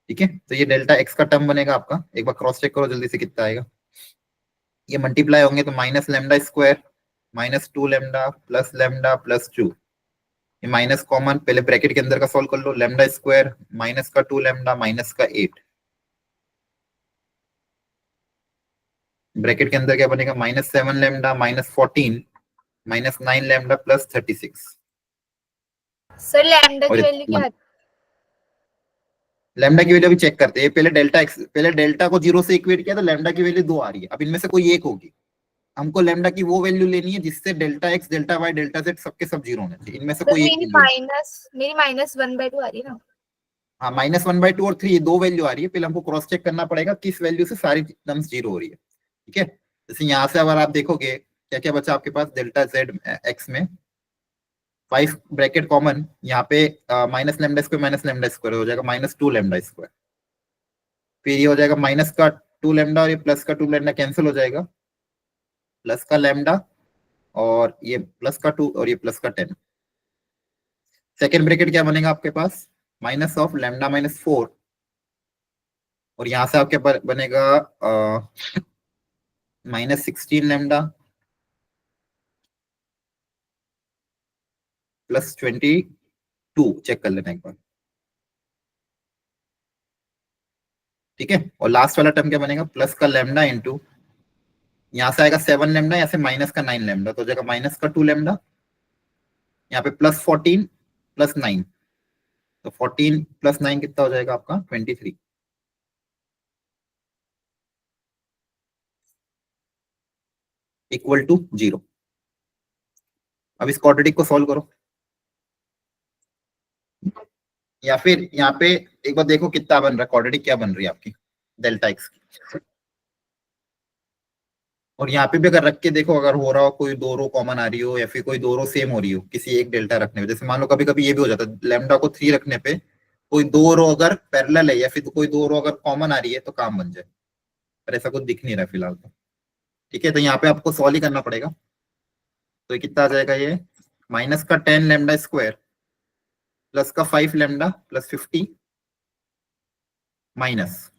ठीक है, तो ये डेल्टा एक्स का टर्म बनेगा आपका, एक बार क्रॉस चेक करो जल्दी से कितना आएगा। ये मल्टीप्लाई होंगे तो -λ² -2 लैम्डा प्लस लैम्डा प्लस 2 ये माइनस कॉमन, पहले ब्रैकेट के अंदर का सॉल्व कर लो, लैम्डा स्क्वायर माइनस का 2 लैम्डा माइनस का 8, ब्रैकेट के अंदर क्या बनेगा minus 7 lambda minus 14 minus 9 lambda plus 36। Sir lambda और की वैल्यू क्या आती लैम्डा की वैल्यू अभी चेक करते हैं, पहले डेल्टा एक्स, पहले डेल्टा को 0 से इक्वेट किया तो लैम्डा की वैल्यू 2 आ रही है, अब इनमें से कोई एक होगी, हमको लैम्डा की वो वैल्यू लेनी है जिससे delta x delta Y delta Z सबके सब 0 होने चाहिए, इनमें से सर कोई एक मेरी माइनस 1/2 आ रही है ना। हाँ माइनस 1/2 और 3 ये दो वैल्यू आ रही है, पहले हमको क्रॉस चेक करना पड़ेगा किस वैल्यू से सारी टर्म्स 0 हो रही है। ठीक है, जैसे यहाँ से अगर आप देखोगे क्या क्या बचा आपके पास, डेल्टा जेड एक्स में 5 ब्रैकेट कॉमन, यहाँ पे माइनस लैम्डा स्क्वायर हो जाएगा माइनस 2 लैम्डा स्क्वायर, फिर ये हो जाएगा माइनस का 2 लैम्डा और ये प्लस का 2 लैम्डा कैंसिल हो जाएगा, प्लस का लैम्डा और ये प्लस का 2 और ये प्लस का 10। सेकेंड ब्रैकेट क्या बनेगा आपके पास, माइनस ऑफ लैम्डा माइनस 4 और यहां से आपके बनेगा माइनस 16 लैम्डा प्लस 22, चेक कर लेना एक बार। ठीक है, और लास्ट वाला टर्म क्या बनेगा, प्लस का लैम्डा इंटू, यहां से आएगा 7 लैम्डा, यहाँ से माइनस का 9 लैम्डा, तो हो जाएगा माइनस का 2 लैम्डा, यहाँ पे प्लस 14 प्लस 9, तो 14 प्लस 9 कितना हो जाएगा आपका 23 इक्वल टू 0। अब इस क्वाड्रेटिक को सॉल्व करो, या फिर यहाँ पे एक बार देखो कितना बन रहा है, क्वाड्रेटिक क्या बन रही है आपकी डेल्टा एक्स की, और यहाँ पे भी अगर रख के देखो अगर हो रहा हो कोई 2 रो कॉमन आ रही हो या फिर कोई 2 रो सेम हो रही हो किसी एक डेल्टा रखने पे, जैसे मान लो कभी कभी ये भी हो जाता है लैम्डा को 3 रखने पे कोई 2 रो अगर पैरेलल है या फिर कोई 2 रो अगर कॉमन आ रही है तो काम बन जाए, पर ऐसा कुछ दिख नहीं रहा फिलहाल तो। ठीक है, तो यहाँ पे आपको सॉल्व ही करना पड़ेगा, तो ये कितना आ जाएगा, ये माइनस का 10 लैम्डा स्क्वायर प्लस का 5 लैम्डा प्लस 50 माइनस,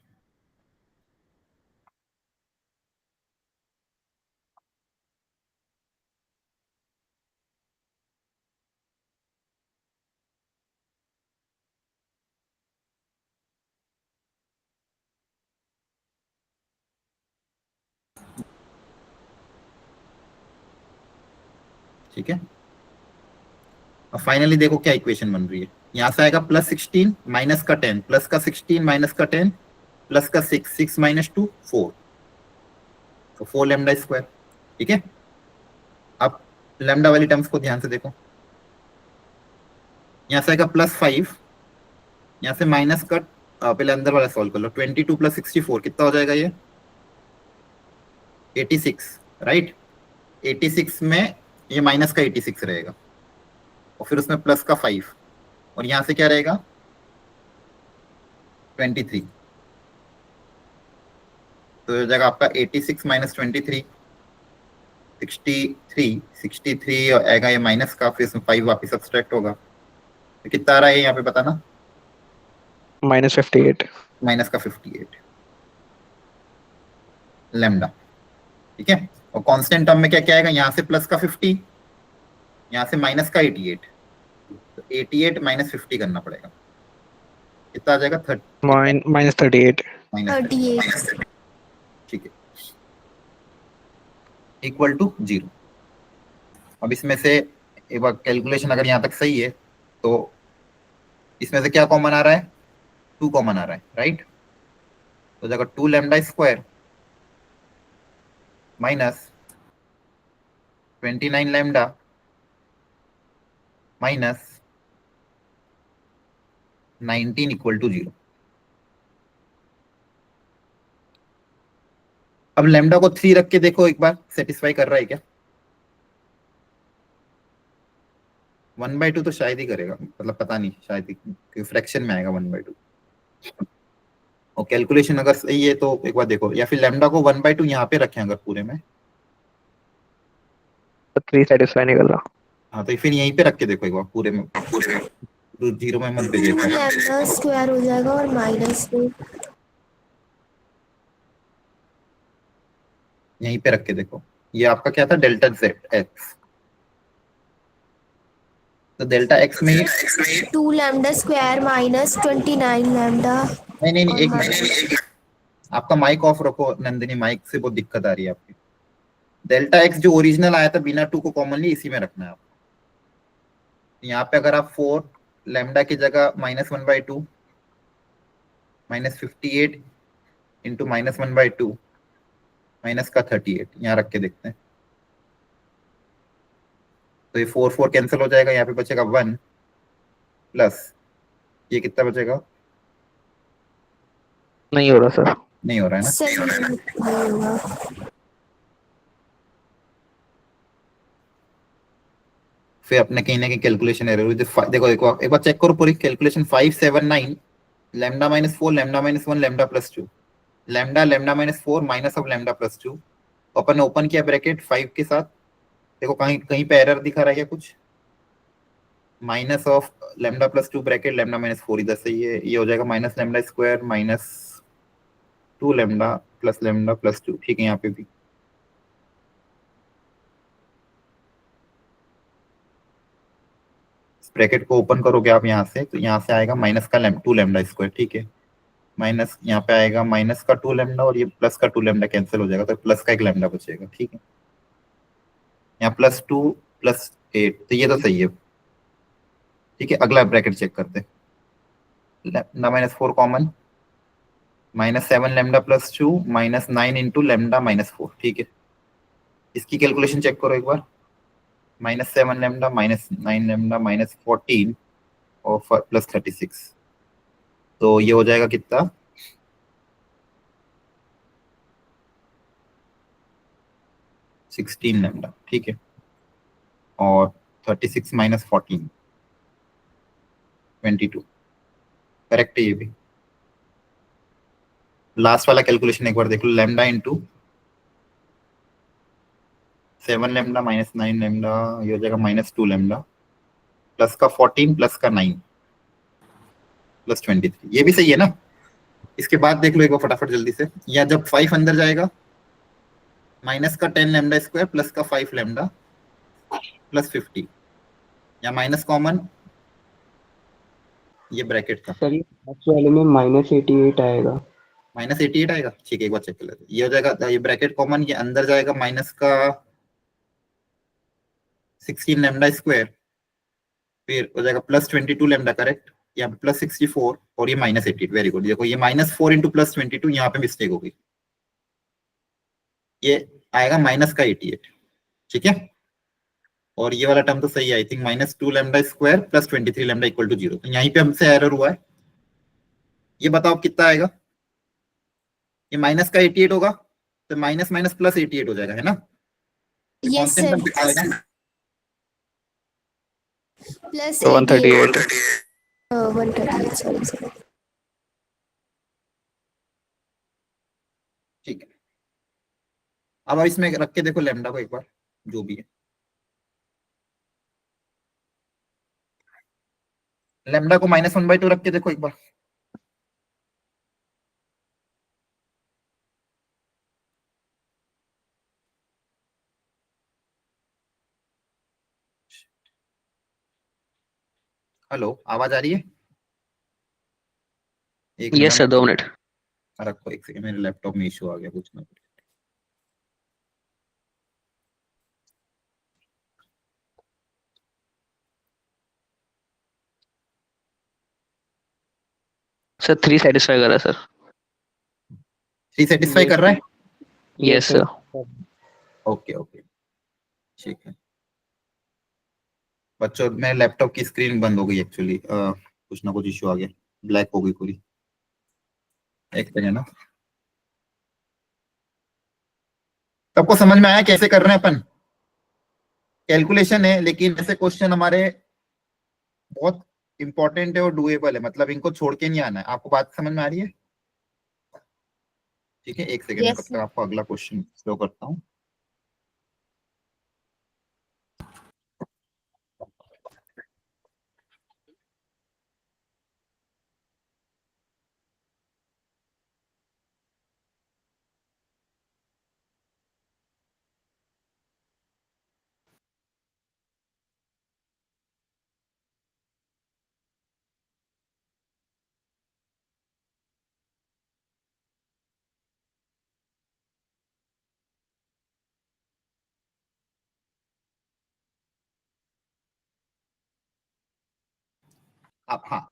ठीक है। अब फाइनली देखो क्या इक्वेशन बन रही है, यहाँ से आएगा प्लस 16 माइनस का 10 प्लस का 16 माइनस का 10 प्लस का 6 माइनस 2 4, तो 4 लैम्डा स्क्वायर। ठीक है, अब लैम्डा वाली टर्म्स को ध्यान से देखो, यहाँ से आएगा प्लस 5, यहाँ से माइनस का पहले अंदर वाला सॉल्व कर लो, 22 प्लस 64 कितना हो जाएगा, ये 86 राइट, 86 में ये माइनस का 86 रहेगा और फिर उसमें प्लस का 5 और यहाँ से क्या रहेगा 23, तो हो जाएगा आपका 86 माइनस 23 63 और आएगा ये माइनस का, फिर इसमें 5 वापस सब्सट्रैक्ट होगा, तो कितना आ रहा है यहाँ पे बताना, -58 माइनस का 58 लैम्डा। ठीक है, और कांस्टेंट टर्म में क्या क्या आएगा, यहाँ से प्लस का 50 यहाँ से माइनस का 88, तो 88 माइनस 50 करना पड़ेगा, कितना आ जाएगा -38 38। ठीक है, इक्वल टू 0। अब इसमें से एक बार कैलकुलेशन अगर यहाँ तक सही है तो इसमें से क्या कॉमन आ रहा है, 2 कॉमन आ रहा है राइट, तो जगह 2 lambda square minus 29 lambda minus 19 equal to 0। अब लैम्डा को 3 रख के देखो एक बार सेटिस्फाई कर रहा है क्या, 1/2 तो शायद ही करेगा, मतलब पता नहीं, शायद ही फ्रैक्शन में आएगा 1/2, और कैलकुलेशन अगर सही है तो एक बार देखो, या फिर लैम्डा को 1/2 यहाँ पे रखें अगर पूरे में, तो 3 सेटिस्फाई नहीं कर रहा। हाँ तो फिर यहीं पे रख के देखो एक बार पूरे में 0 में मत भेजिए, लैम्डा स्क्वायर हो जाएगा और माइनस में यहीं पे रख के देखो, ये आपका क्या था डेल्टा जेड एक्स, तो डेल्टा एक्स में ही 2 लैम्डा स्क्वायर माइनस 29 लैम्डा नहीं नहीं नहीं, और एक मिनट, आपका माइक ऑफ रखो नंदिनी, माइक से बहुत दिक्कत आ रही है आपकी। डेल्टा एक्स जो ओरिजिनल आया था बिना 2 को कॉमनली इसी में रखना है आपको। यहाँ पे अगर आप 4 लैम्डा की जगह -1/2 -58 इंटू -1/2 माइनस का 38 यहाँ रख के देखते हैं। तो ये 4 कैंसिल हो जाएगा, यहाँ पे बचेगा 1 प्लस ये कितना बचेगा, नहीं हो रहा सर। नहीं हो रहा है ना। सही नहीं होगा। फिर अपने कहीं ना कहीं कैलकुलेशन एरर हुई। देखो देखो एक बार चेक करो पूरी calculation. 579 lambda -4 lambda -1 lambda +2 lambda lambda -4 minus of lambda +2। अपन ने ओपन किया ब्रैकेट 5 के साथ। देखो कहीं कहीं पे एरर दिखा रहा है क्या कुछ, minus of lambda +2 bracket lambda -4 इधर से ये हो जाएगा minus lambda square -2 lambda plus lambda +2। ठीक है, यहाँ पे भी ब्रैकेट को ओपन करोगे आप यहाँ से, तो यहाँ से आएगा माइनस का 2 लैम्डा स्क्वायर। ठीक है, माइनस यहाँ पे आएगा माइनस का 2 लैम्डा और ये प्लस का 2 लैम्डा कैंसिल हो जाएगा, तो प्लस का 1 लैम्डा बचेगा। ठीक है, यहाँ +2 +8, तो ये तो सही है। ठीक है, अगला ब्रैकेट चेक करते हैं। Lambda -4 common, -7 lambda +2 -9 into lambda -4। ठीक है, इसकी कैलकुलेशन चेक करो एक बार। -7 लैम्डा -9 लैम्डा -14 और +36, तो ये हो जाएगा कितना, 16 लैम्डा। ठीक है, और 36 -14 22, करेक्ट है ये भी। लास्ट वाला कैलकुलेशन एक बार देख लो। लैम्डा इंटू 7 लैम्डा -9 लैम्डा, ये हो जाएगा -2 लैम्डा प्लस का 14 प्लस का 9 प्लस 23, ये भी सही है ना। इसके बाद देख लो एक बार फटाफट जल्दी से, या जब 5 अंदर जाएगा माइनस का 10 लैम्डा स्क्वायर प्लस का 5 लैम्डा प्लस 50, या माइनस कॉमन, ये ब्रैकेट था सर ये फर्स्ट वाले में -88 आएगा। -88 आएगा। ठीक है, एक बार चेक कर लेते हैं। ये हो जाएगा, ये ब्रैकेट कॉमन, ये अंदर जाएगा माइनस का 16 लैम्डा स्क्वायर, फिर हो जाएगा +22 लैम्डा, करेक्ट। यहाँ पे +64 और ये -88, वेरी गुड। देखो ये -4 इंटू +22, यहाँ पे मिस्टेक हो गई, ये आएगा माइनस का 88। ठीक है, और ये वाला टर्म तो सही है I think, -2 lambda square plus 23 lambda equal to 0। तो यहीं पे हमसे एरर हुआ है। ये बताओ कितना आएगा, ये माइनस का 88 होगा, तो माइनस माइनस प्लस 88 हो जाएगा, है ना। यस कांस्टेंट सर, टर्म कितना आएगा, +88 138। 138, सॉरी। ठीक है। अब इसमें रख के देखो लैम्डा को एक बार, जो भी है लैम्डा को -1/2 रख के देखो एक बार। हेलो, आवाज आ रही है? एक यस सर, मिनट 2 मिनट। रखो, एक सेकंड, मेरे लैपटॉप में इशू आ गया कुछ ना। सर 3 सेटिस्फाई कर रहा है सर। 3 सेटिस्फाई कर रहा है। Yes sir. ओके ओके, ठीक है। बच्चों, मेरे लैपटॉप की स्क्रीन बंद हो गई एक्चुअली, कुछ ना कुछ इशू आ गया, ब्लैक हो गई पूरी। एक सेकंड ना। सबको समझ में आया कैसे कर रहे हैं अपन? कैलकुलेशन है, लेकिन ऐसे क्वेश्चन हमारे बहुत इंपॉर्टेंट है और डुएबल है, मतलब इनको छोड़ के नहीं आना है। आपको बात समझ में आ रही है? ठीक है, एक सेकंड में, Yes, तब तक sir. आपको अगला क्वेश्चन शो करता हूँ। आप हाँ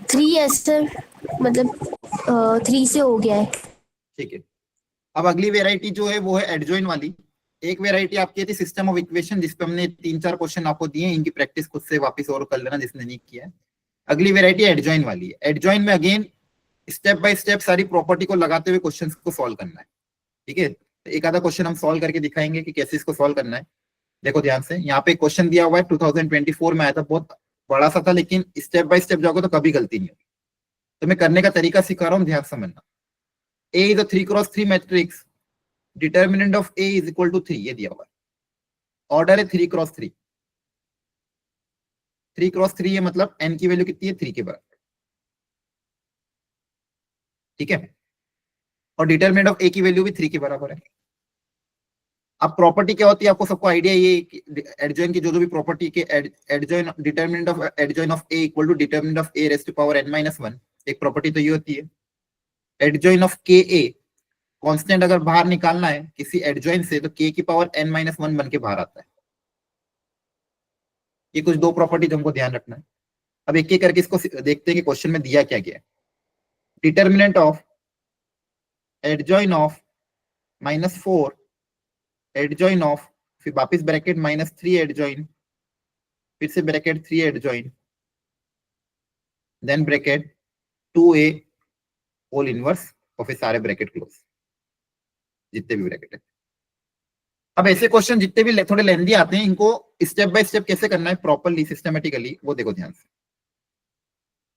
3 है सर, मतलब 3 से हो गया है। ठीक है। अब अगली वेराइटी जो है वो है एडजॉइन वाली। एक वेराइटी आपकी थी सिस्टम ऑफ इक्वेशन, जिसपे हमने 3-4 क्वेश्चन आपको दिए, इनकी प्रैक्टिस खुद से वापस और कर लेना जिसने नहीं किया है। अगली वेराइटी एडजॉइन वाली है। एडजॉइन में अगेन स्टेप बाय स्टेप सारी प्रॉपर्टी को लगाते हुए क्वेश्चंस को सॉल्व करना है। ठीक है, तो एक आधा क्वेश्चन हम सॉल्व करके दिखाएंगे कि कैसे इसको सॉल्व करना है। देखो ध्यान से, यहाँ पे क्वेश्चन दिया हुआ है 2024 में आया था, बहुत बड़ा सा था, लेकिन स्टेप बाय स्टेप जाओगे तो कभी गलती नहीं होगी। तो मैं करने का तरीका सिखा रहा हूँ, ध्यान समझना। A is a 3x3 matrix, determinant of A is equal to 3, ये दिया हुआ है। ऑर्डर है 3x3, 3x3 है, मतलब n की वैल्यू कितनी है, 3 के बराबर। ठीक है, और डिटर्मिनेंट ऑफ A की वैल्यू भी 3 के बराबर है। अब प्रॉपर्टी क्या होती है, आपको सबको आइडिया ये एडजॉइन की जो भी प्रॉपर्टी के adjoint determinant of adjoint of A equal to determinant of A raise to power n-1, एक प्रॉपर्टी तो ये होती है। एडजॉइन ऑफ KA, कांस्टेंट अगर बाहर निकालना है किसी एडजॉइन से तो K की पावर n-1 बन के बाहर आता है। ये कुछ दो प्रॉपर्टी हमको ध्यान रखना है। अब एक एक करके इसको देखते हैं कि क्वेश्चन में दिया क्या गया है। Determinant of adjoint of -4 adjoint of, फिर वापिस ब्रैकेट -3 एडजॉइन, फिर से bracket 3 adjoint, then bracket 2a whole inverse, और फिर सारे ब्रैकेट क्लोज, जितने भी ब्रैकेट है। अब ऐसे क्वेश्चन जितने भी थोड़े लेंदी आते हैं, इनको स्टेप बाय स्टेप कैसे करना है प्रॉपरली सिस्टमेटिकली, वो देखो ध्यान से।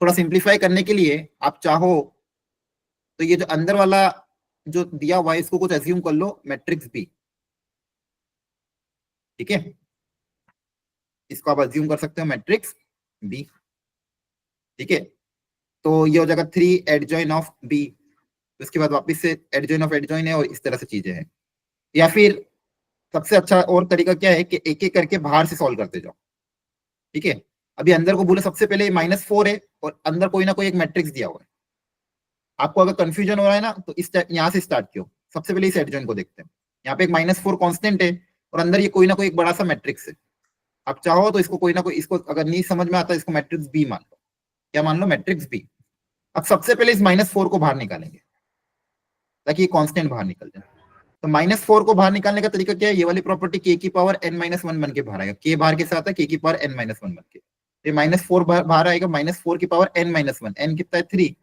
थोड़ा सिंप्लीफाई करने के लिए आप चाहो तो ये जो अंदर वाला जो दिया हुआ है इसको कुछ एज्यूम कर लो मैट्रिक्स बी। ठीक है, इसको आप एज्यूम कर सकते हो मैट्रिक्स बी। ठीक है, तो ये हो जाएगा 3 एडजॉइन ऑफ बी, उसके बाद वापस से एडजॉइन ऑफ एडजॉइन है, और इस तरह से चीजें हैं। या फिर सबसे अच्छा और तरीका क्या है कि एक एक करके बाहर से सॉल्व करते जाओ। ठीक है, अभी अंदर को बोले सबसे पहले -4 है और अंदर कोई ना कोई एक मैट्रिक्स दिया हुआ है। आपको अगर कंफ्यूजन हो रहा है ना तो इस यहाँ से स्टार्ट किया, सबसे पहले इस एडजॉइन को देखते हैं। यहाँ पे एक -4 कांस्टेंट है और अंदर ये कोई ना कोई एक बड़ा सा मैट्रिक्स है। आप चाहो तो इसको कोई ना कोई, इसको अगर नहीं समझ में आता इसको मैट्रिक्स बी मान लो। क्या मान लो, मैट्रिक्स बी। अब सबसे पहले इस -4 को बाहर निकालेंगे ताकि ये कांस्टेंट बाहर निकल जाए। तो -4 को बाहर निकालने का तरीका क्या है, ये वाली प्रॉपर्टी k की पावर n-1 बन के बाहर आएगा। k बाहर के साथ है k की पावर n-1 बन के, ये -4 बाहर आएगा, -4 की पावर n-1, n कितना है 3,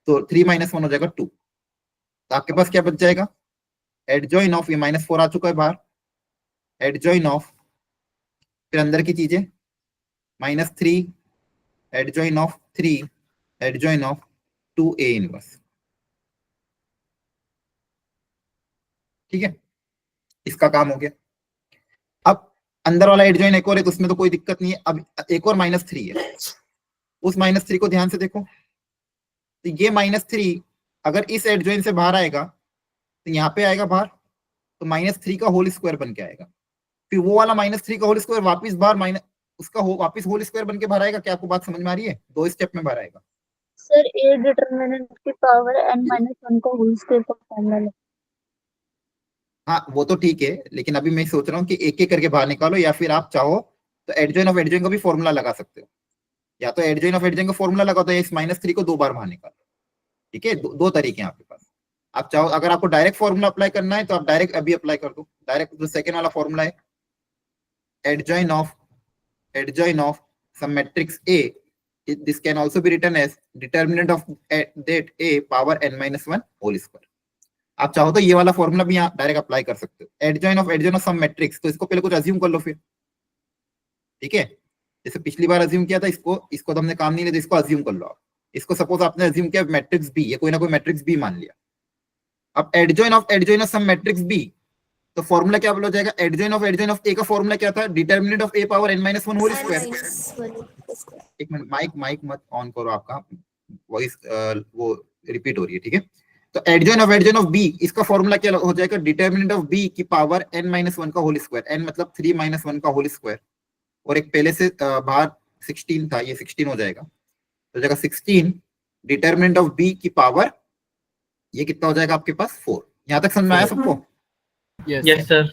तो 3 - 1 हो जाएगा 2। तो आपके पास क्या बच जाएगा, एडजॉइन ऑफ, ये -4 आ चुका है बाहर, एडजॉइन ऑफ, फिर अंदर की चीजें -3 adjoint of 3 adjoint of 2a inverse. ठीक है, इसका काम हो गया। अब अंदर वाला एडजॉइन एक और है तो उसमें तो कोई दिक्कत नहीं है। अब एक और -3 है, उस -3 को ध्यान से देखो। तो ये -3 अगर इस एडजॉइन से बाहर आएगा तो यहाँ पे आएगा बाहर, तो -3 का होल स्क्वायर बन के आएगा। फिर वो वाला -3 का होल स्क्वायर वापिस बाहर उसका वापिस होल स्क्वायर बन के बाहर आएगा। क्या आपको बात समझ में आ रही है, 2 स्टेप में बाहर आएगा। सर ए डिटरमिनेंट की पावर n-1 का होल स्क्वायर का फॉर्मूला है। हाँ वो तो ठीक है, लेकिन अभी मैं सोच रहा हूँ कि एक एक करके बाहर निकालो, या फिर आप चाहो तो एडजॉइन ऑफ एडजॉइन का भी फॉर्मूला लगा सकते हो। या तो एडजॉइन ऑफ एडजॉइन का फॉर्मूला लगाओ तो इस -3 को 2 बार बाहर निकालो। ठीक है, दो तरीके हैं आपके पास। आप चाहो, अगर आपको डायरेक्ट फॉर्मूला अप्लाई करना है तो आप डायरेक्ट अभी अप्लाई कर दो। डायरेक्ट जो सेकंड वाला फॉर्मूला है, adjoint of some matrix A, this can also be written as determinant of that A power n-1 whole square. आप चाहो तो ये वाला फॉर्मूला भी यहाँ डायरेक्ट अप्लाई कर सकते हो। एडजॉइन ऑफ सम मैट्रिक्स, तो इसको पहले कुछ अज्यूम कर लो फिर। ठीक है, जैसे पिछली बार अज्यूम किया था, इसको तो हमने काम नहीं लिया, तो इसको अज्यूम कर लो आप। इसको सपोज आपने अज्यूम किया मैट्रिक्स बी, ये कोई ना कोई मैट्रिक्स बी मान लिया। अब adjoint of some matrix B, तो फॉर्मूला क्या बोला जाएगा, एडजॉइन ऑफ ए का फॉर्मूला क्या था, determinant of A power n-1 whole square. एक मिनट, माइक मत ऑन करो, आपका वॉइस वो रिपीट हो रही है। ठीक है, तो एडजॉइन ऑफ बी, इसका फॉर्मूला क्या हो जाएगा, डिटर्मिनेंट ऑफ बी की पावर n-1 का होल स्क्वायर, n मतलब 3 - 1 का होल स्क्वायर, और एक पहले से बाहर 16 था, ये 16 हो जाएगा, तो जाएगा 16 डिटर्मिनेंट ऑफ बी की पावर, ये कितना हो जाएगा आपके पास 4। यहाँ तक समझ में आया सबको? Yes sir.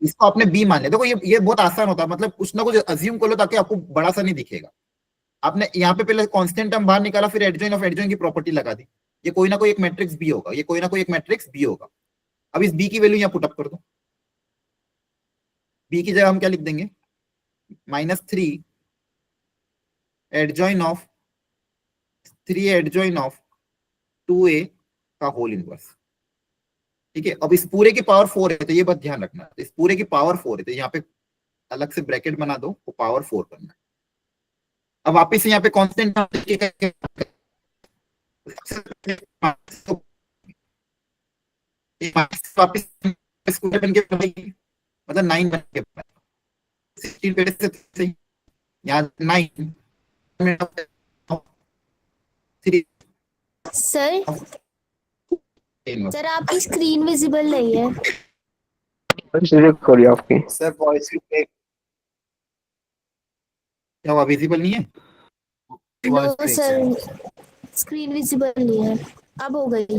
इसको आपने बी मान लिया। देखो ये बहुत आसान होता है, मतलब कुछ ना कुछ अज्यूम कर लो ताकि आपको बड़ा सा नहीं दिखेगा। आपने यहाँ पे पहले कांस्टेंट टर्म बाहर निकाला, फिर एडजॉइन ऑफ एडजॉइन की प्रॉपर्टी लगा दी, ये कोई ना कोई एक मैट्रिक्स बी होगा, ये कोई ना कोई एक मैट्रिक्स बी होगा। अब इस बी की वैल्यू यहाँ पुटअप कर दो। बी की जगह हम क्या लिख देंगे, -3 adjoint of 3 adjoint of 2a का होल इनवर्स। ठीक है, अब इस पूरे की पावर 4 है, तो ये बात ध्यान रखना, इस पूरे की पावर 4 है, तो यहाँ पे अलग से ब्रैकेट बना दो, वो पावर 4 करना है। अब वापिस यहाँ पे कांस्टेंट वापिस स्क्वायर बन के बनेगी, मतलब 9 बन के 16 पे से यहाँ 9 3 सर सर आपकी स्क्रीन विजिबल नहीं है। सिलेक्ट करिए आपकी। Sir voice break. क्या वो विजिबल नहीं है? नो सर, स्क्रीन विजिबल नहीं है। अब हो गई।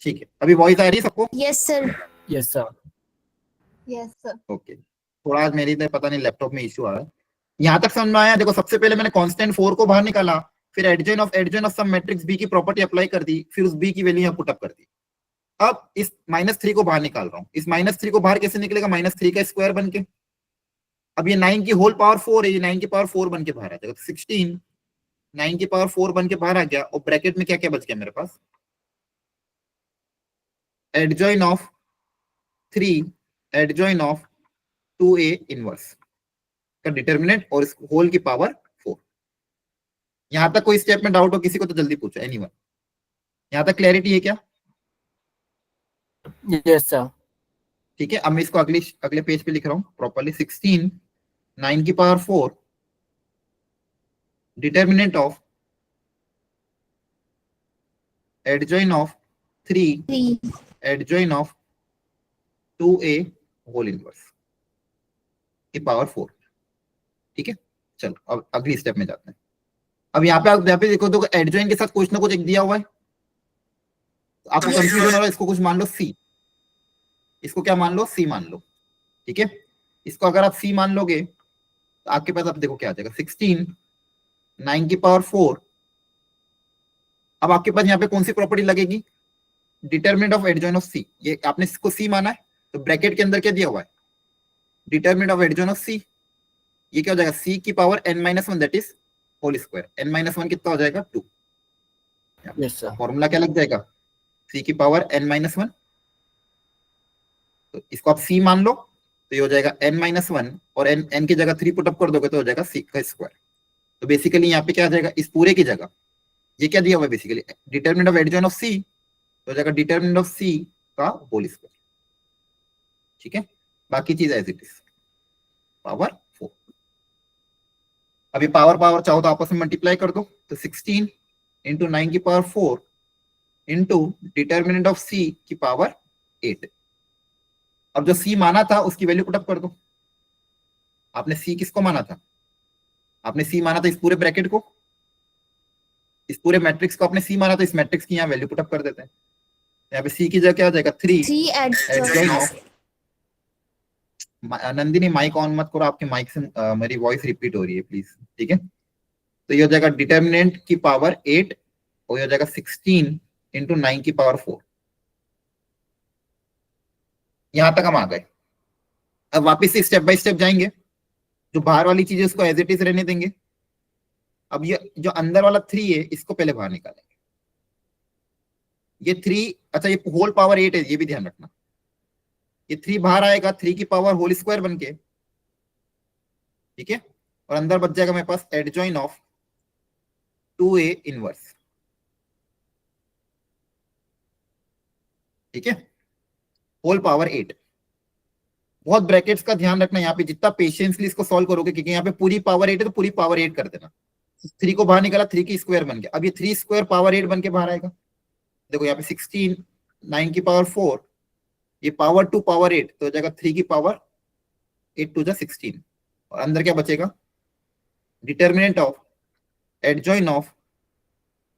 ठीक है, अभी वॉइस आ रही है सबको? Yes sir. Yes sir. Yes sir. Okay, थोड़ा आज मेरी तो पता नहीं लैपटॉप में इश्यू आ रहा है। यहाँ तक समझ में आया? देखो, सबसे पहले मैंने कांस्टेंट 4 को बाहर निकाला, फिर adjoint of some matrix B की प्रॉपर्टी अप्लाई कर दी, फिर उस बी की वैल्यू यहाँ पुट अप कर दी। अब इस -3 को बाहर निकाल रहा हूँ। इस -3 को बाहर कैसे निकलेगा? -3 का स्क्वायर बन के। अब ये 9 की होल पावर 4 है, ये 9 की पावर 4 बन के बाहर आ जाएगा, तो 16 9 की पावर 4 बन के बाहर आ गया। और ब्रैकेट में क्या क्या बच गया मेरे पास? Adjoint of 3 adjoint of 2a inverse का डिटर्मिनेंट और इस होल की पावर 4। यहां तक कोई स्टेप में डाउट हो किसी को तो जल्दी पूछो, एनीवन। यहां तक क्लैरिटी है क्या? Yes sir. ठीक है, अब मैं इसको अगले पेज पे लिख रहा हूं प्रॉपर्ली। 16 9 की power 4 determinant of adjoint of 3 adjoint of 2a whole inverse की पावर 4। ठीक है, चलो अब अगली स्टेप में जाते हैं। अब यहाँ पे देखो तो एडजॉइन के साथ कुछ ना कुछ एक दिया हुआ है, आपको कंफ्यूजन हो रहा है। इसको कुछ मान लो सी, इसको क्या मान लो? सी मान लो। ठीक है, इसको अगर आप सी मान लोगे तो आपके पास, अब देखो क्या आ जाएगा, 16 9 की पावर 4। अब आपके पास यहाँ पे कौन सी प्रॉपर्टी लगेगी? Determinant of adjoint of C. ये आपने इसको सी माना है, तो ब्रैकेट के अंदर क्या दिया हुआ है? Determinant of adjoint of C. ये क्या हो जाएगा? सी की power n-1 that is whole square. n-1 कितना हो जाएगा? 2। Yes sir. फॉर्मूला क्या लग जाएगा? सी की पावर n-1। तो इसको आप सी मान लो, तो ये हो जाएगा n-1, और n की जगह 3 पुटअप कर दोगे तो हो जाएगा सी का स्क्वायर। तो बेसिकली यहाँ पे क्या आ जाएगा? इस पूरे की जगह ये क्या दिया हुआ है? Basically determinant of adjoint of C, तो हो जाएगा डिटर्मिनेंट ऑफ सी का होल स्क्वायर। ठीक है, बाकी चीज एज इट इज, पावर 4। अभी पावर चाहो तो आपस में मल्टीप्लाई कर दो, तो 16 इंटू 9 की पावर 4 इंटू डिटर्मिनेंट ऑफ सी की पावर 8। अब जो सी माना था उसकी वैल्यू पुटअप कर दो। आपने सी किसको माना था? आपने सी माना था इस पूरे ब्रैकेट को, इस पूरे मैट्रिक्स को आपने सी माना, तो इस मैट्रिक्स की यहाँ वैल्यू पुटअप कर देते हैं। यहाँ पे सी की जगह क्या हो जाएगा? 3 adjoint of, Nandini mic on मत करो, आपके माइक से मेरी वॉइस रिपीट हो रही है प्लीज। ठीक है, तो ये हो जाएगा डिटर्मिनेंट की पावर 8, और ये हो जाएगा 16 इंटू 9 की पावर 4। यहां तक हम आ गए। अब वापिस से स्टेप बाय स्टेप जाएंगे। जो बाहर वाली चीज है उसको एज इट इज रहने देंगे। अब ये जो अंदर वाला 3 है इसको पहले बाहर निकालेंगे। ये 3, अच्छा ये होल पावर 8 है, ये भी ध्यान रखना। ये 3 बाहर आएगा, 3 की पावर होल स्क्वायर बन के। ठीक है, और अंदर बच जाएगा मेरे पास एडजॉइन ऑफ 2a इनवर्स। ठीक है, होल पावर 8। बहुत ब्रैकेट्स का ध्यान रखना यहाँ पे, जितना पेशेंसली इसको सॉल्व करोगे, क्योंकि यहाँ पे पूरी पावर 8 है तो पूरी पावर 8 कर देना। 3 को बाहर निकाला, 3 की स्क्वायर बन गया। अब ये 3 स्क्वायर पावर 8 बन के बाहर आएगा। देखो यहाँ पे 16 9 की पावर 4, ये पावर 2 पावर 8, तो हो जाएगा 3 की पावर 8 टू 16। और अंदर क्या बचेगा? Determinant of adjoint of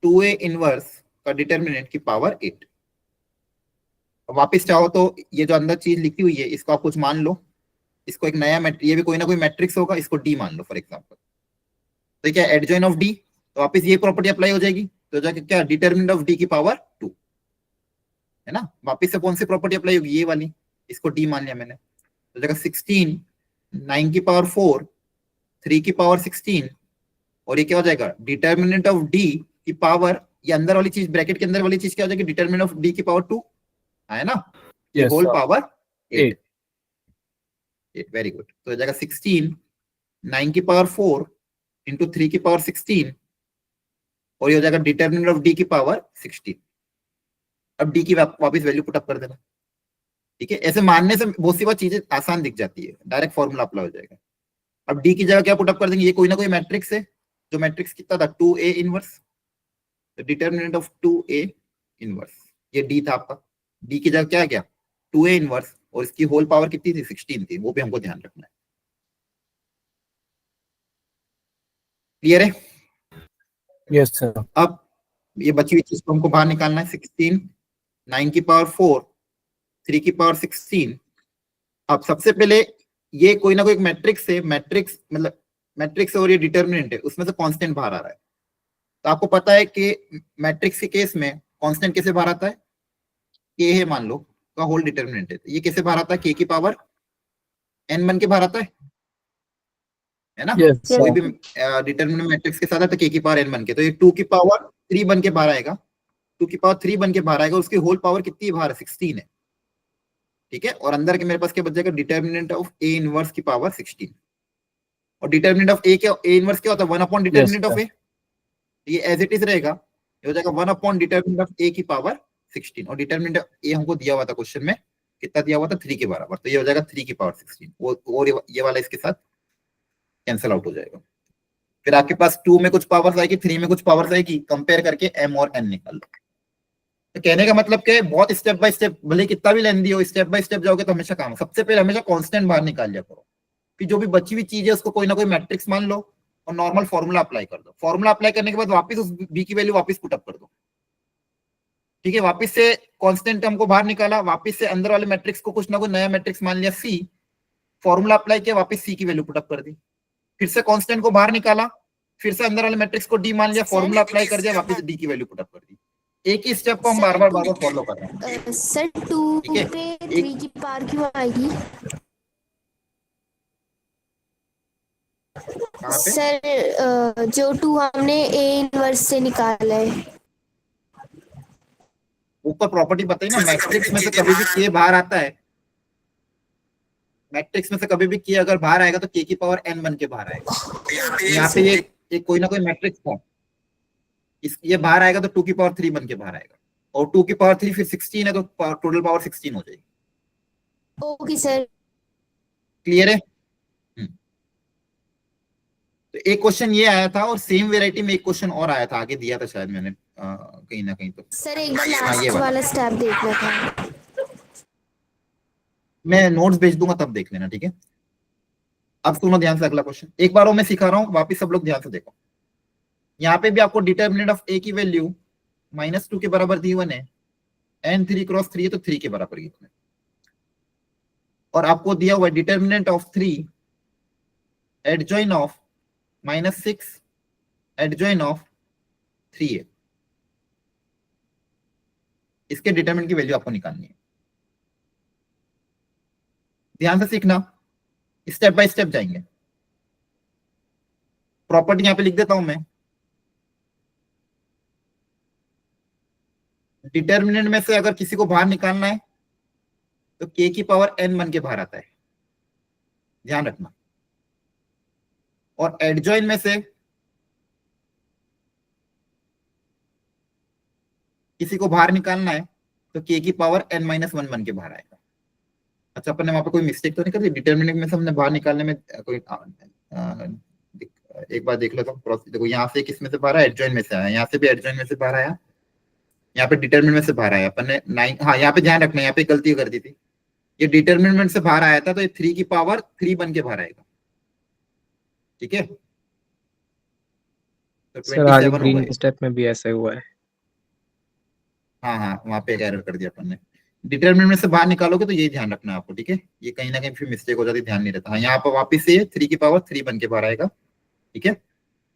2a inverse का डिटर्मिनेंट की पावर 8। वापिस चाहो तो ये जो अंदर चीज लिखी हुई है इसको आप कुछ मान लो, इसको एक नया ये भी कोई ना कोई मैट्रिक्स होगा, इसको डी मान लो फॉर एग्जाम्पल। तो क्या एडजॉइन ऑफ डी, तो वापस ये प्रॉपर्टी अप्लाई हो जाएगी, तो जाके क्या डिटरमिनेंट ऑफ डी की पावर 2 है ना। वापस से कौन सी प्रॉपर्टी अप्लाई होगी, ये वाली, इसको डी मान लिया मैंने। तो जगह 16 9 की पावर 4 3 की पावर 16, और ये क्या हो जाएगा डिटरमिनेंट ऑफ डी की पावर, ये अंदर वाली चीज ब्रैकेट के अंदर वाली चीज क्या हो जाएगी डिटरमिनेंट ऑफ डी की पावर 2 है ना, होल पावर 8। Very good. तो जगह 16 9 की पावर 4 इंटू 3 की पावर 16, और ये हो जाएगा डिटरमिनेंट ऑफ डी की पावर 16। अब डी की वापस वैल्यू पुट अप कर देना, ठीक है। ऐसे मानने से बहुत सी बात चीजें आसान दिख जाती है, डायरेक्ट फॉर्मूला अप्लाई हो जाएगा। अब डी की जगह क्या पुट अप कर देंगे, ये कोई ना कोई मैट्रिक्स है, जो मैट्रिक्स कितना था 2a इनवर्स, तो डिटरमिनेंट ऑफ 2a इनवर्स, ये डी था आपका। डी की जगह क्या गया 2a इनवर्स, और इसकी होल पावर कितनी थी 16 थी, वो भी हमको ध्यान रखना है। क्लियर है? Yes sir. अब ये बची हुई चीज को हमको बाहर निकालना है। 16 9 की पावर 4 3 की पावर 16। अब सबसे पहले ये कोई ना कोई मैट्रिक्स है, मैट्रिक्स मतलब मैट्रिक्स और ये डिटरमिनेंट है, उसमें से कांस्टेंट बाहर आ रहा है। तो आपको पता है कि मैट्रिक्स के केस में कांस्टेंट कैसे बाहर आता है, के है मान लो का होल डिटरमिनेंट है, तो ये कैसे बाहर आता है के की पावर n बन के बाहर आता है ना। कोई भी डिटरमिनेंट मैट्रिक्स के साथ है तो के की पावर n बन के, तो ये 2 की पावर 3 बन के बाहर आएगा, 2 की पावर 3 बन के बाहर आएगा, उसकी होल पावर कितनी है बाहर 16 है, ठीक है। और अंदर के मेरे पास क्या बच जाएगा डिटरमिनेंट ऑफ a इनवर्स की पावर 16, और डिटरमिनेंट ऑफ a क्या, a इनवर्स क्या होता है 1 अपॉन डिटरमिनेंट ऑफ a, ये एज इट इज रहेगा, ये हो जाएगा 1 अपॉन डिटरमिनेंट ऑफ a की पावर 16, और डिटरमिनेंट a हमको दिया हुआ था क्वेश्चन में, कितना दिया हुआ था 3 के बराबर, तो ये हो जाएगा 3 की पावर 16, और ये वाला इसके साथ कैंसिल आउट हो जाएगा। फिर आपके पास 2 में कुछ पावर्स आएगी, 3 में कुछ पावर्स आएगी, कंपेयर करके m और n निकाल लो। तो कहने का मतलब कि बहुत स्टेप बाय स्टेप, भले कितना भी लेंदी हो, स्टेप बाय स्टेप जाओगे तो हमेशा काम। सबसे पहले हमेशा कांस्टेंट बाहर निकाल लिया करो, फिर जो भी बची हुई चीज है उसको कोई ना कोई मैट्रिक्स मान लो और नॉर्मल फॉर्मूला अप्लाई कर दो। फॉर्मूला अप्लाई करने के बाद वापस उस b की वैल्यू वापस पुट अप कर दो, ठीक है। वापस से कांस्टेंट हमको बाहर निकाला, वापस से अंदर वाले मैट्रिक्स को कुछ ना कुछ नया मैट्रिक्स मान लिया c, फॉर्मूला अप्लाई किया, वापस c की वैल्यू पुट अप कर दी, फिर से कांस्टेंट को बाहर निकाला, फिर से अंदर वाले मैट्रिक्स को d मान लिया, फॉर्मूला अप्लाई कर दिया, वापस d की वैल्यू पुट अप कर दी। एक ही स्टेप को हम बार बार फॉलो कर रहे हैं। सर 2 पे 3 की पावर क्यों आएगी? सर जो 2 हमने a इनवर्स से निकाला है, ऊपर प्रॉपर्टी बताई ना, मैट्रिक्स में से कभी भी k बाहर आता है, मैट्रिक्स में से कभी भी k अगर बाहर आएगा तो k की पावर n बन के बाहर आएगा। यहाँ पे ये कोई ना कोई मैट्रिक्स था, ये बाहर आएगा तो 2 की पावर 3 बन के बाहर आएगा, और 2 की पावर 3 फिर 16 है तो टोटल पावर 16 हो जाएगी। Okay sir. क्लियर है? तो एक क्वेश्चन ये आया था, और सेम वेराइटी में एक क्वेश्चन और आया था, आगे दिया था शायद मैंने कहीं ना कहीं। तो सर एक बार लास्ट वाला स्टेप देखना था, मैं नोट्स भेज दूंगा तब देख लेना, ठीक है। अब सुनो ध्यान से अगला क्वेश्चन, एक बार वो मैं सिखा रहा हूँ, वापिस सब लोग ध्यान से देखो। यहाँ पे भी आपको डिटरमिनेंट ऑफ a की वैल्यू -2 के बराबर दी हुई है, n 3 क्रॉस 3 है तो 3 के बराबर है, और आपको दिया हुआ है determinant of 3 adjoint of -6 adjoin of 3 है। इसके डिटरमिनेंट की वैल्यू आपको निकालनी है। ध्यान से सीखना, स्टेप बाय स्टेप जाएंगे। प्रॉपर्टी यहां पे लिख देता हूं मैं, डिटरमिनेंट में से अगर किसी को बाहर निकालना है तो k की पावर n बन के बाहर आता है, ध्यान रखना। और एडजॉइन में से किसी को बाहर निकालना है तो k की पावर n-1 बन के बाहर आएगा। अच्छा, अपन ने वहां पे कोई मिस्टेक तो नहीं कर दी? डिटरमिनेंट में से हमने बाहर निकालने में कोई एक बार देख लेता हूँ। देखो यहाँ से किस में से बाहर आया, एडजॉइन में से आया, यहाँ से भी एडजॉइन में से बाहर आया, यहाँ पे डिटरमिनेंट में से बाहर आया। अपन ने 9, हाँ यहाँ पे ध्यान रखना, यहाँ पे गलती कर दी थी, ये डिटरमिनेंट से बाहर आया था तो ये 3 की पावर 3 बन के बाहर आएगा, ठीक है। तो सर आगे ग्रीन स्टेप में भी ऐसा हुआ है। हाँ वहां पे एक एरर कर दिया अपन ने। डिटरमिनेंट में से बाहर निकालोगे तो ये ध्यान रखना है आपको, ठीक है, ये कहीं ना कहीं फिर मिस्टेक हो जाती है, ध्यान नहीं रहता। हाँ, यहाँ पर वापस से 3 की पावर 3 बन के बाहर आएगा, ठीक है,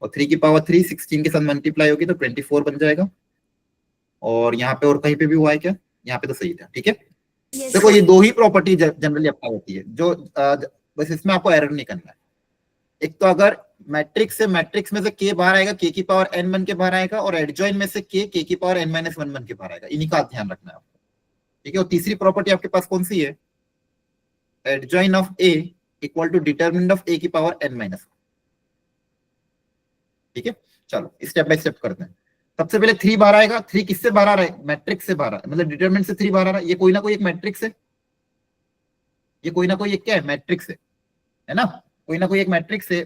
और 3 की पावर 3 16 के साथ मल्टीप्लाई होगी तो 24 बन जाएगा। और यहाँ पे और कहीं पे भी हुआ है क्या? यहाँ पे तो सही था, ठीक है। Yes, देखो sir. ये दो ही प्रॉपर्टी जनरली अप्लाई होती है, जो बस इसमें आपको एरर नहीं करना है। एक तो अगर मैट्रिक्स में से k बाहर आएगा, k की पावर n बन के बाहर आएगा, और एडजॉइन में से k की पावर n - 1 बन के बाहर आएगा, इन्हीं का ध्यान रखना है आपको, ठीक है। और तीसरी प्रॉपर्टी आपके पास कौन सी है? Adjoint of a equal to determinant of a की पावर n - 1, ठीक है। चलो स्टेप बाय स्टेप करते हैं। सबसे पहले 3 बाहर आएगा। 3 किससे बाहर आ रहा है? मैट्रिक्स से बाहर आ रहा है, मतलब डिटरमिनेंट से 3 बाहर आ रहा है। ये कोई ना कोई एक मैट्रिक्स है, ये कोई ना कोई एक क्या है? मैट्रिक्स है ना, कोई ना कोई एक मैट्रिक्स है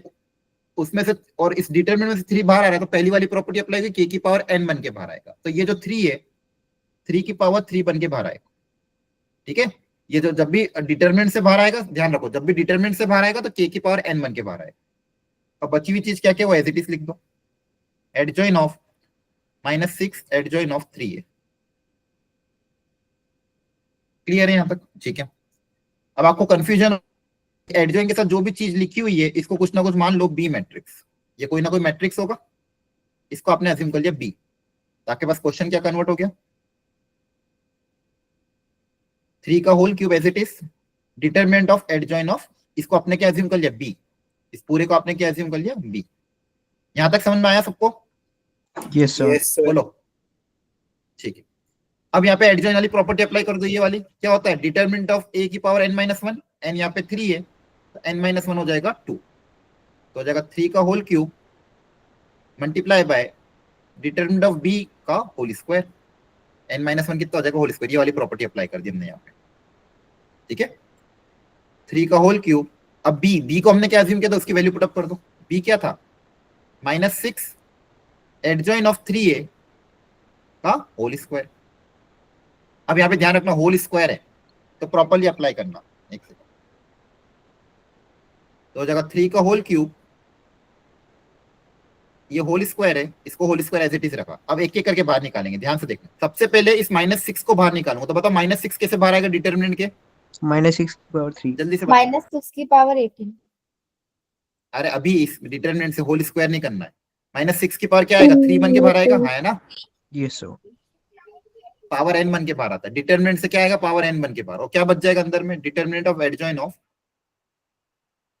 उसमें से, और इस डिटरमिनेंट में से 3 बाहर आ रहा है तो पहली वाली प्रॉपर्टी अप्लाई होगी, k की पावर n बन के बाहर आएगा। तो ये जो 3 है, 3 की पावर 3 बन के बाहर आएगा, ठीक है। ये जो जब भी डिटरमिनेंट से बाहर आएगा, ध्यान रखो, जब भी डिटरमिनेंट से बाहर आएगा तो k की पावर n बन के बाहर आएगा। अब बची हुई चीज क्या क्या, वो एज इट इज लिख दो। एडजॉइन ऑफ -6 एडजॉइन ऑफ 3 है। क्लियर है यहाँ तक? ठीक है। अब आपको कंफ्यूजन, एडजॉइन के साथ जो भी चीज लिखी हुई है इसको कुछ ना कुछ मान लो बी मैट्रिक्स, ये कोई ना कोई मैट्रिक्स होगा, इसको आपने अज्यूम कर लिया बी, तो आपके पास क्वेश्चन क्या कन्वर्ट हो गया? 3 का whole cube as it is, determinant of adjoint of, इसको आपने क्या अज्यूम कर लिया? बी। इस पूरे को आपने क्या अज्यूम कर लिया? बी। यहां तक समझ में आया सबको? Yes, sir. Yes, sir. बोलो, ठीक है। अब यहाँ पे एडजॉइन वाली प्रॉपर्टी अप्लाई कर दो, ये वाली क्या होता है? डिटरमिनेंट ऑफ a की पावर n - 1, n यहाँ पे 3 है तो n - 1 हो जाएगा 2, तो हो जाएगा 3 का whole cube multiply by determinant of b का होल स्क्वायर, n - 1 कितना हो जाएगा? Whole square. ये वाली प्रॉपर्टी अप्लाई कर दी हमने यहाँ पे, ठीक है। 3 का होल क्यूब, अब b को हमने क्या अज्यूम किया था, उसकी वैल्यू पुट अप कर दो। b क्या था? -6 एडजॉइन ऑफ 3a का होल स्क्वायर। अब यहाँ पे ध्यान रखना, होल स्क्वायर है तो प्रॉपर्ली अप्लाई करना। एक सेकंड, तो हो जाएगा 3 का होल क्यूब, ये होल स्क्वायर है, इसको whole square as it is रखा। अब एक एक करके बाहर निकालेंगे, ध्यान से देखना। सबसे पहले इस -6 को बाहर निकालूंगा, तो बताओ -6 कैसे बाहर आएगा डिटरमिनेंट के? -6 power 3. जल्दी से बताओ। -6 की पावर 18। अरे अभी इस डिटरमिनेंट से होल स्क्वायर नहीं करना है। -6 की पावर क्या आएगा? 3 बन के बाहर आएगा, हाँ है ना। Yes, sir. पावर n बन के बाहर आता है, डिटरमिनेंट से क्या आएगा? पावर n बन के बाहर, और क्या बच जाएगा अंदर में? डिटरमिनेंट ऑफ एडजॉइन ऑफ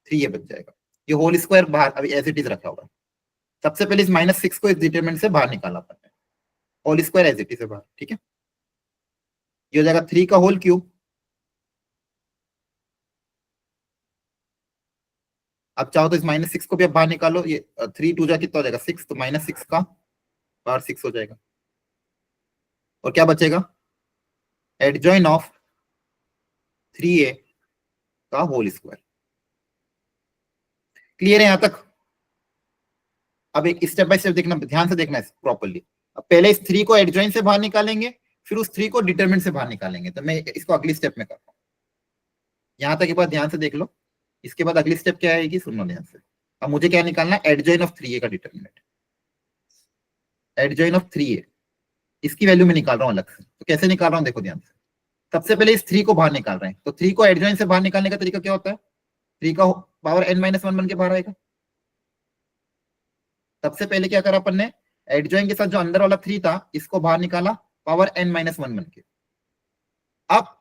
3 ये बच जाएगा। ये होल स्क्वायर बाहर अभी एज इट इज रखा हुआ है। सबसे पहले इस -6 को इस डिटरमिनेंट से बाहर निकाला अपन ने, whole square as it is है बाहर, ठीक है। ये हो जाएगा 3 का होल क्यूब, अब चाहो तो इस -6 को भी अब बाहर निकालो, ये 3 2 जा कितना हो जाएगा? 6, तो -6 का पावर 6 हो जाएगा, और क्या बचेगा? एडजॉइन ऑफ 3a का होल स्क्वायर। क्लियर है यहां तक? अब एक स्टेप बाय स्टेप देखना, ध्यान से देखना है प्रॉपर्ली। अब पहले इस 3 को एडजॉइन से बाहर निकालेंगे, फिर उस 3 को डिटरमिनेंट से बाहर निकालेंगे, तो मैं इसको अगली स्टेप में करता हूँ। यहां तक एक बार ध्यान से देख लो, इसके बाद अगली स्टेप क्या आएगी, सुनो ध्यान से। अब मुझे क्या निकालना है? एडजॉइन ऑफ 3a का डिटरमिनेंट। एडजॉइन ऑफ 3a, इसकी वैल्यू में निकाल रहा हूं अलग से, तो कैसे निकाल रहा हूं देखो ध्यान से। सबसे पहले इस 3 को बाहर निकाल रहे हैं, तो 3 को एडजॉइन से बाहर निकालने का तरीका क्या होता है? 3 का पावर n - 1 बन के बाहर आएगा। सबसे पहले क्या करा अपन ने? एडजॉइन के साथ जो अंदर वाला 3 था इसको बाहर निकाला, पावर n - 1 बन के। अब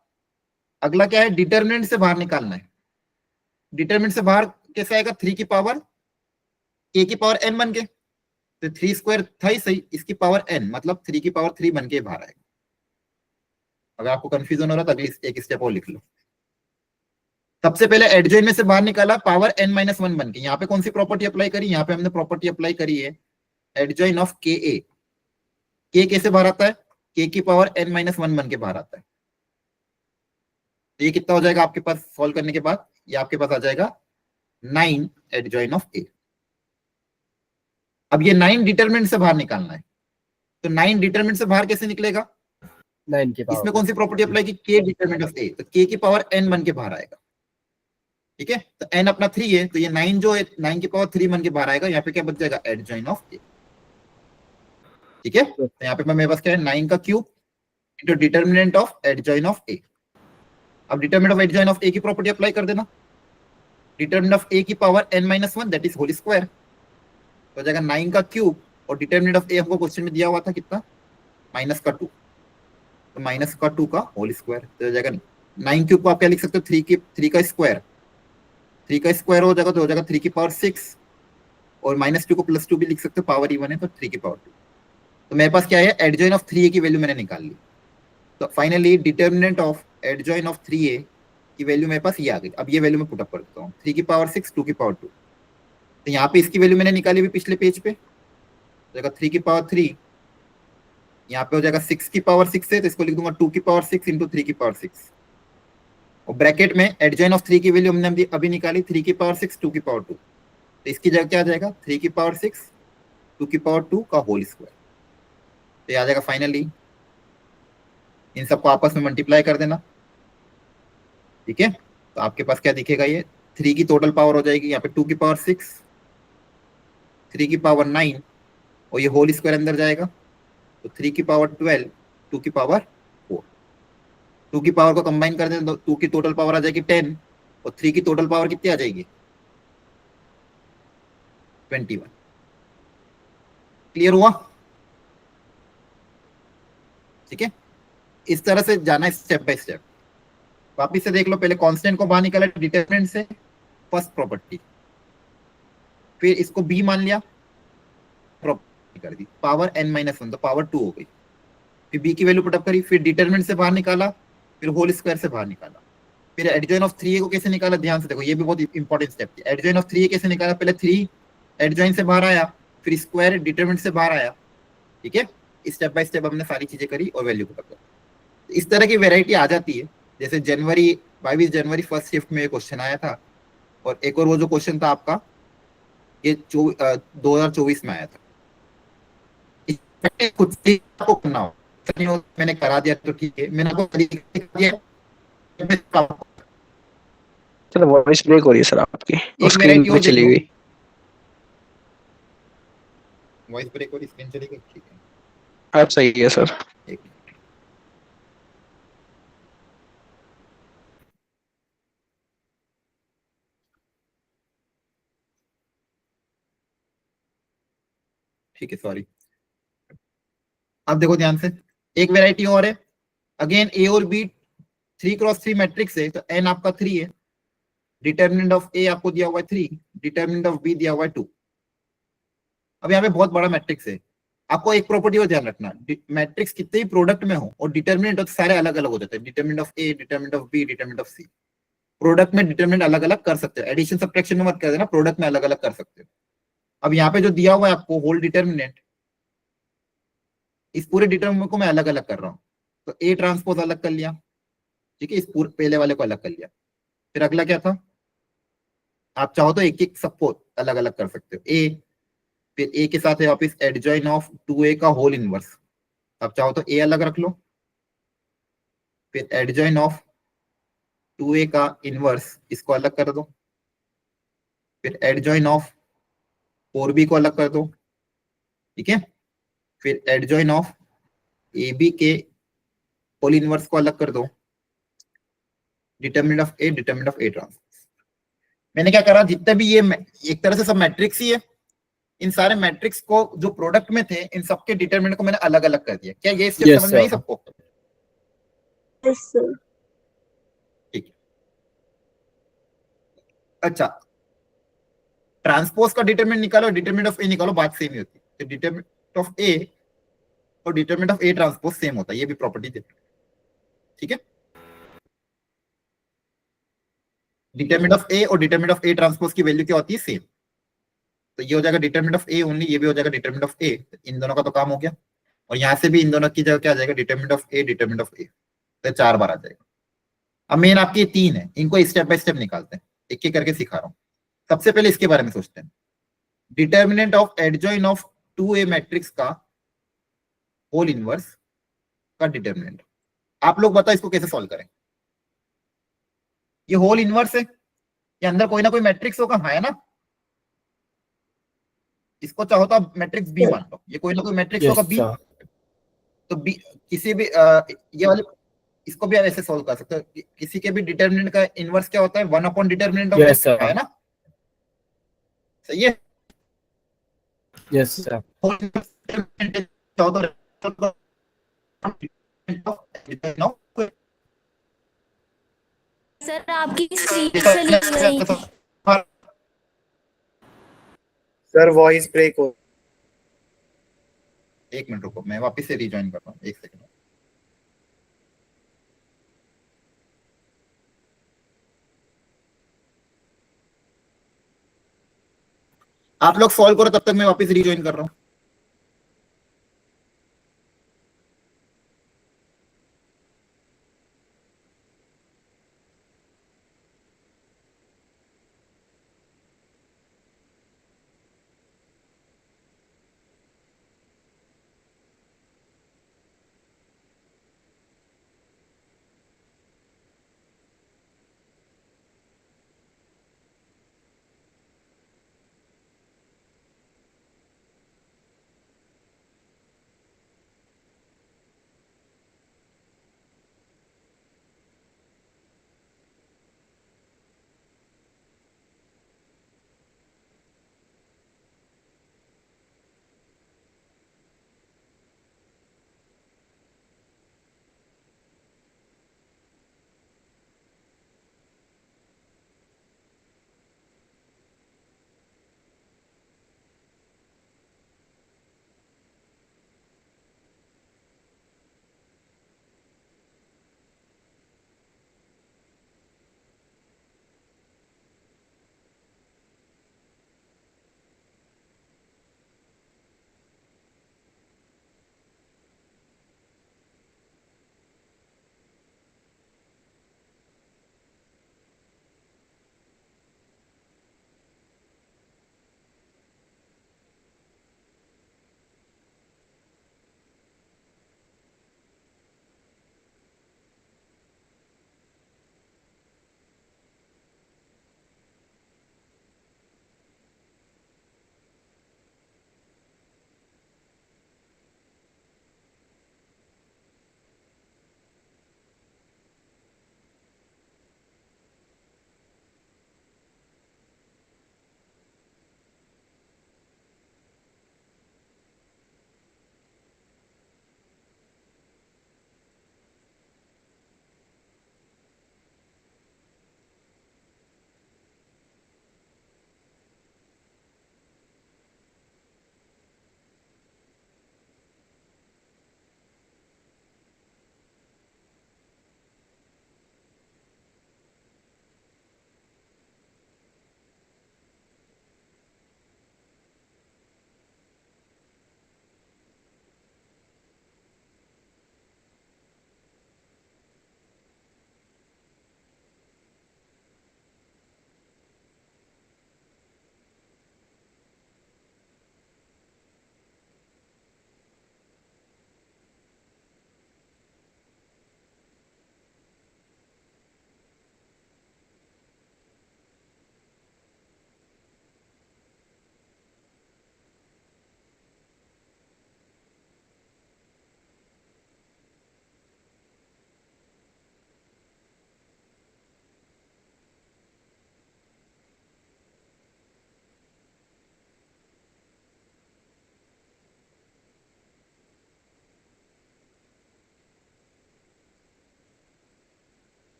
अगला क्या है? डिटरमिनेंट से बाहर निकालना है। डिटरमिनेंट से बाहर कैसे आएगा? 3 की पावर k की पावर n बन के, तो 3 स्क्वायर था ही सही, इसकी पावर n, मतलब 3 की पावर 3 बन के बाहर आएगा। अगर आपको कंफ्यूजन हो रहा है तो अगली एक स्टेप और लिख लो। सबसे पहले एडजॉइन में से बाहर निकाला, पावर n - 1 बन के। यहाँ पे कौन सी प्रॉपर्टी अप्लाई करी? यहाँ पे हमने प्रॉपर्टी अप्लाई करी है एडजॉइन ऑफ ka। k कैसे बाहर आता है? k की पावर n - 1 बन के बाहर आता है। तो ये कितना हो जाएगा आपके पास सॉल्व करने के बाद? ये आपके पास आ जाएगा 9 एडजॉइन ऑफ a। अब ये 9 डिटरमिनेंट से बाहर निकालना है, तो 9 डिटरमिनेंट से बाहर कैसे निकलेगा? 9 की इसमें कौन सी प्रॉपर्टी अप्लाई की? k डिटरमिनेंट ऑफ a, तो k की पावर n बन के बाहर आएगा, ठीक है। तो n अपना 3 है, तो ये 9 जो है 9 की पावर 3 बन के बाहर आएगा। यहाँ पे क्या बच जाएगा? एडजॉइन ऑफ a, ठीक है। तो यहाँ पे मेरे पास क्या है? 9 का cube into determinant of adjoint of A. अब determinant of adjoint of A की प्रॉपर्टी अप्लाई कर देना, डिटर्मिनेंट ऑफ ए की power n-1 that is whole square, तो हो जाएगा 9 का क्यूब, और डिटर्मिनेंट ऑफ ए हमको क्वेश्चन में दिया हुआ था कितना, -2, तो -2 का होल स्क्वायर, तो हो जाएगा 9 क्यूब को आप क्या लिख सकते हो, 3 का स्क्वायर, 3 का स्क्वायर हो जाएगा तो हो जाएगा 3 की पावर 6, और -2 को +2 भी लिख सकते हो, पावर इवन है तो 3 की पावर 2। तो मेरे पास क्या है, एडजॉइन ऑफ 3a की वैल्यू मैंने निकाल ली, तो finally determinant of adjoint of 3a की वैल्यू मेरे पास ये आ गई। अब ये वैल्यू मैं पुट अप कर देता हूँ, 3 की पावर 6, 2 की पावर 2, तो यहाँ पे इसकी वैल्यू मैंने निकाली भी पिछले पेज पे, हो जाएगा 3 की पावर 3, यहाँ पे हो जाएगा 6 की पावर 6 है तो इसको लिख दूंगा 2 की पावर 6 इंटू 3 की पावर 6, और ब्रैकेट में एडजॉइन ऑफ 3 की वैल्यू हमने अभी निकाली 3 की पावर 6, 2 की पावर 2, तो इसकी जगह क्या आ जाएगा 3 की पावर 6, 2 की पावर 2 का होल स्क्वायर, तो ये आ जाएगा। फाइनली इन सबको आपस में मल्टीप्लाई कर देना, ठीक है, तो आपके पास क्या दिखेगा, ये 3 की टोटल पावर हो जाएगी यहाँ पे 2 की पावर 6, 3 की पावर 9, और ये होल स्क्वायर अंदर जाएगा, तो 3 की पावर 12, 2 की पावर 4, 2 की पावर को कंबाइन कर दें तो 2 की टोटल पावर आ जाएगी 10, और 3 की टोटल पावर कितनी आ जाएगी 21। क्लियर हुआ? ठीक है, इस तरह से जाना है स्टेप बाय स्टेप। वापिस से देख लो, पहले कांस्टेंट को बाहर निकाला डिटरमिनेंट से, फर्स्ट प्रॉपर्टी, फिर इसको बी मान लिया, प्रॉपर्टी कर दी, पावर n-1 तो पावर 2 हो गई, फिर बी की वैल्यू पुटअप करी, फिर डिटरमिनेंट से बाहर निकाला, फिर होल स्क्वायर से बाहर निकाला, फिर एडजॉइन ऑफ 3a को कैसे निकाला, ध्यान से देखो, ये भी बहुत इंपॉर्टेंट स्टेप थी। एडजॉइन ऑफ 3a कैसे निकाला, पहले 3 एडजॉइन से बाहर आया, फिर स्क्वायर डिटरमिनेंट से बाहर आया, ठीक है, स्टेप बाय स्टेप हमने सारी चीजें करी और वैल्यू पुटअप करी। इस तरह की वेराइटी आ जाती है, जैसे 22 जनवरी फर्स्ट शिफ्ट में क्वेश्चन आया था, और एक और वो जो क्वेश्चन था आपका ये 2024 में आया था। खुद से आपको करना हो, मैंने करा दिया तो ठीक है, मैंने आपको दिया। सर वॉइस ब्रेक हो रही है सर आपकी, एक स्क्रीन variety पे और चली देख लो। गई। वॉइस ब्रेक और स्क्रीन चली गई, ठीक है, अब सही है सर। एक ठीक है, सॉरी। अब देखो ध्यान से, एक वेराइटी और है, अगेन ए और बी 3x3 मैट्रिक्स है, तो n आपका 3 है, डिटर्मिनेंट ऑफ ए आपको दिया हुआ है 3, डिटर्मिनेंट ऑफ बी दिया हुआ है 2। अब यहाँ पे बहुत बड़ा मैट्रिक्स है, आपको एक प्रॉपर्टी को ध्यान रखना, मैट्रिक्स कितने ही प्रोडक्ट में हो और डिटर्मिनेंट तो सारे अलग अलग हो जाते हैं, determinant of A, determinant of B, determinant of C. Product में डिटर्मिनेंट अलग अलग कर सकते हो, एडिशन सब्ट्रैक्शन में मत कर देना, प्रोडक्ट में अलग अलग कर सकते हो। अब यहाँ पे जो दिया हुआ है आपको होल डिटर्मिनेंट, इस पूरे डिटर्मिनेंट को मैं अलग अलग कर रहा हूँ, तो ए ट्रांसपोज अलग कर लिया, ठीक है, इस पूरे पहले वाले को अलग कर लिया। फिर अगला क्या था, आप चाहो तो एक एक सबको अलग अलग कर सकते हो, ए, फिर ए के साथ है वापिस एडजॉइन ऑफ 2a का होल इनवर्स, आप चाहो तो ए अलग रख लो, फिर एडजॉइन ऑफ 2a का इनवर्स इसको अलग कर दो, फिर एडजॉइन ऑफ 4b को अलग कर दो, ठीक है, फिर एडजॉइन ऑफ ab के होल इनवर्स को अलग कर दो, determinant of A, determinant of A transpose. मैंने क्या करा, जितने भी ये एक तरह से सब मैट्रिक्स ही है, इन सारे मैट्रिक्स को जो प्रोडक्ट में थे, इन सबके डिटर्मिनेंट को मैंने अलग अलग कर दिया। क्या ये स्टेप समझ में आई सबको? Yes sir. ठीक है, अच्छा, ट्रांसपोज का डिटरमिनेंट निकालो, डिटरमिनेंट ऑफ ए निकालो, बात सेम ही होती है, तो डिटरमिनेंट ऑफ ए और determinant of A transpose same होता है, ये भी प्रॉपर्टी देती है, ठीक है। डिटरमिनेंट ऑफ ए और डिटरमिनेंट ऑफ ए ट्रांसपोज की वैल्यू क्या होती है, सेम, तो ये हो जाएगा डिटरमिनेंट ऑफ ए ओनली, ये भी हो जाएगा डिटरमिनेंट ऑफ ए, इन दोनों का तो काम हो गया, और यहाँ से भी इन दोनों की जगह क्या आ जाएगा, determinant of A, determinant of A, तो 4 बार आ जाएगा। अब मेन आपके 3 है, इनको स्टेप बाय स्टेप निकालते हैं, एक एक करके सिखा रहा हूँ। सबसे पहले इसके बारे में सोचते हैं, determinant of adjoint of 2a matrix का होल इनवर्स का डिटर्मिनेंट। आप लोग बताओ इसको कैसे सॉल्व करें। ये होल इनवर्स है, ये अंदर कोई ना कोई मैट्रिक्स होगा, हाँ है ना, इसको चाहो तो आप मैट्रिक्स बी मान लो, ये कोई ना कोई मैट्रिक्स होगा बी, तो बी किसी भी ये वाले इसको भी आप ऐसे सोल्व कर सकते हो किसी के भी डिटर्मिनेंट का इनवर्स क्या होता है 1 upon determinant of Yes, sir. है ना सही है यस सर सर आपकी स्क्रीन चली गई सर वॉइस ब्रेक हो एक मिनट रुको मैं वापस से रिजॉइन करता हूँ एक सेकंड आप लोग सॉल्व करो तब तक मैं वापस रिजॉइन कर रहा हूँ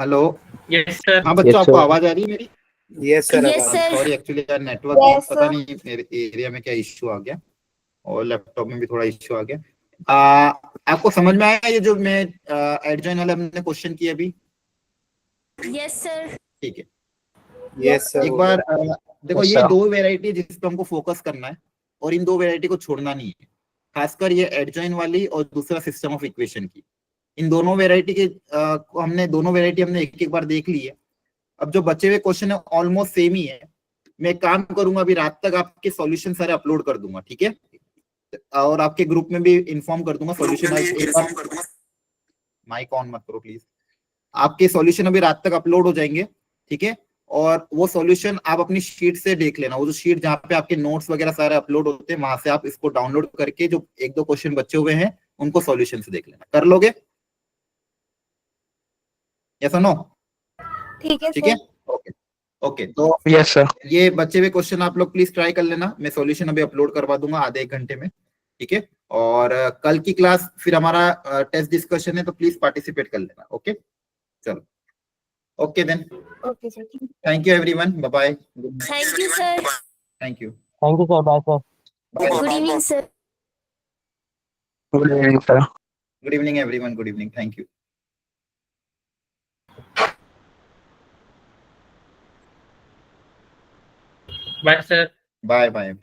हेलो, यस सर। हाँ बच्चों, Yes, आपको sir. आवाज आ रही है मेरी? Yes sir. Yes, sir. Sorry, actually यार नेटवर्क Yes, पता sir. नहीं मेरे एरिया में क्या इश्यू आ गया, और लैपटॉप में भी थोड़ा इश्यू आ गया। आपको समझ में आया ये जो मैं एड जॉइन वाला हमने क्वेश्चन किया अभी? Yes, sir. ठीक है, यस सर। एक बार देखो, Yes, ये sir. दो वेराइटी जिस पे हमको फोकस करना है, और इन दो वेराइटी को छोड़ना नहीं है, खासकर ये एडजॉइन वाली और दूसरा सिस्टम ऑफ इक्वेशन की। इन दोनों वेराइटी के दोनों वेराइटी हमने एक एक बार देख ली है। अब जो बचे हुए क्वेश्चन है ऑलमोस्ट सेम ही है। मैं एक काम करूंगा, अभी रात तक आपके सॉल्यूशन सारे अपलोड कर दूंगा, ठीक है, और आपके ग्रुप में भी इन्फॉर्म कर दूंगा सॉल्यूशन। माइक ऑन मत करो प्लीज। आपके सॉल्यूशन अभी रात तक अपलोड हो जाएंगे, ठीक है, और वो सॉल्यूशन आप अपनी शीट से देख लेना। वो जो शीट जहाँ पे आपके नोट्स वगैरह सारे अपलोड होते हैं, वहां से आप इसको डाउनलोड करके जो एक दो क्वेश्चन बचे हुए हैं उनको सॉल्यूशन से देख लेना। कर लोगे? यस और नो? ठीक है ठीक है, सर। Okay okay. तो Yes, sir. ये बचे हुए क्वेश्चन आप लोग प्लीज ट्राई कर लेना। मैं सॉल्यूशन अभी अपलोड करवा दूंगा आधे एक घंटे में, ठीक है। और कल की क्लास फिर हमारा टेस्ट डिस्कशन है, तो प्लीज पार्टिसिपेट कर लेना। ओके, चलो, okay then, okay sir. Thank you everyone, bye bye. Thank you, sir. Thank you, Thank you, sir. Bye, sir. Good evening, sir. Good evening, sir. Good evening everyone, good evening, thank you, bye sir. Bye bye.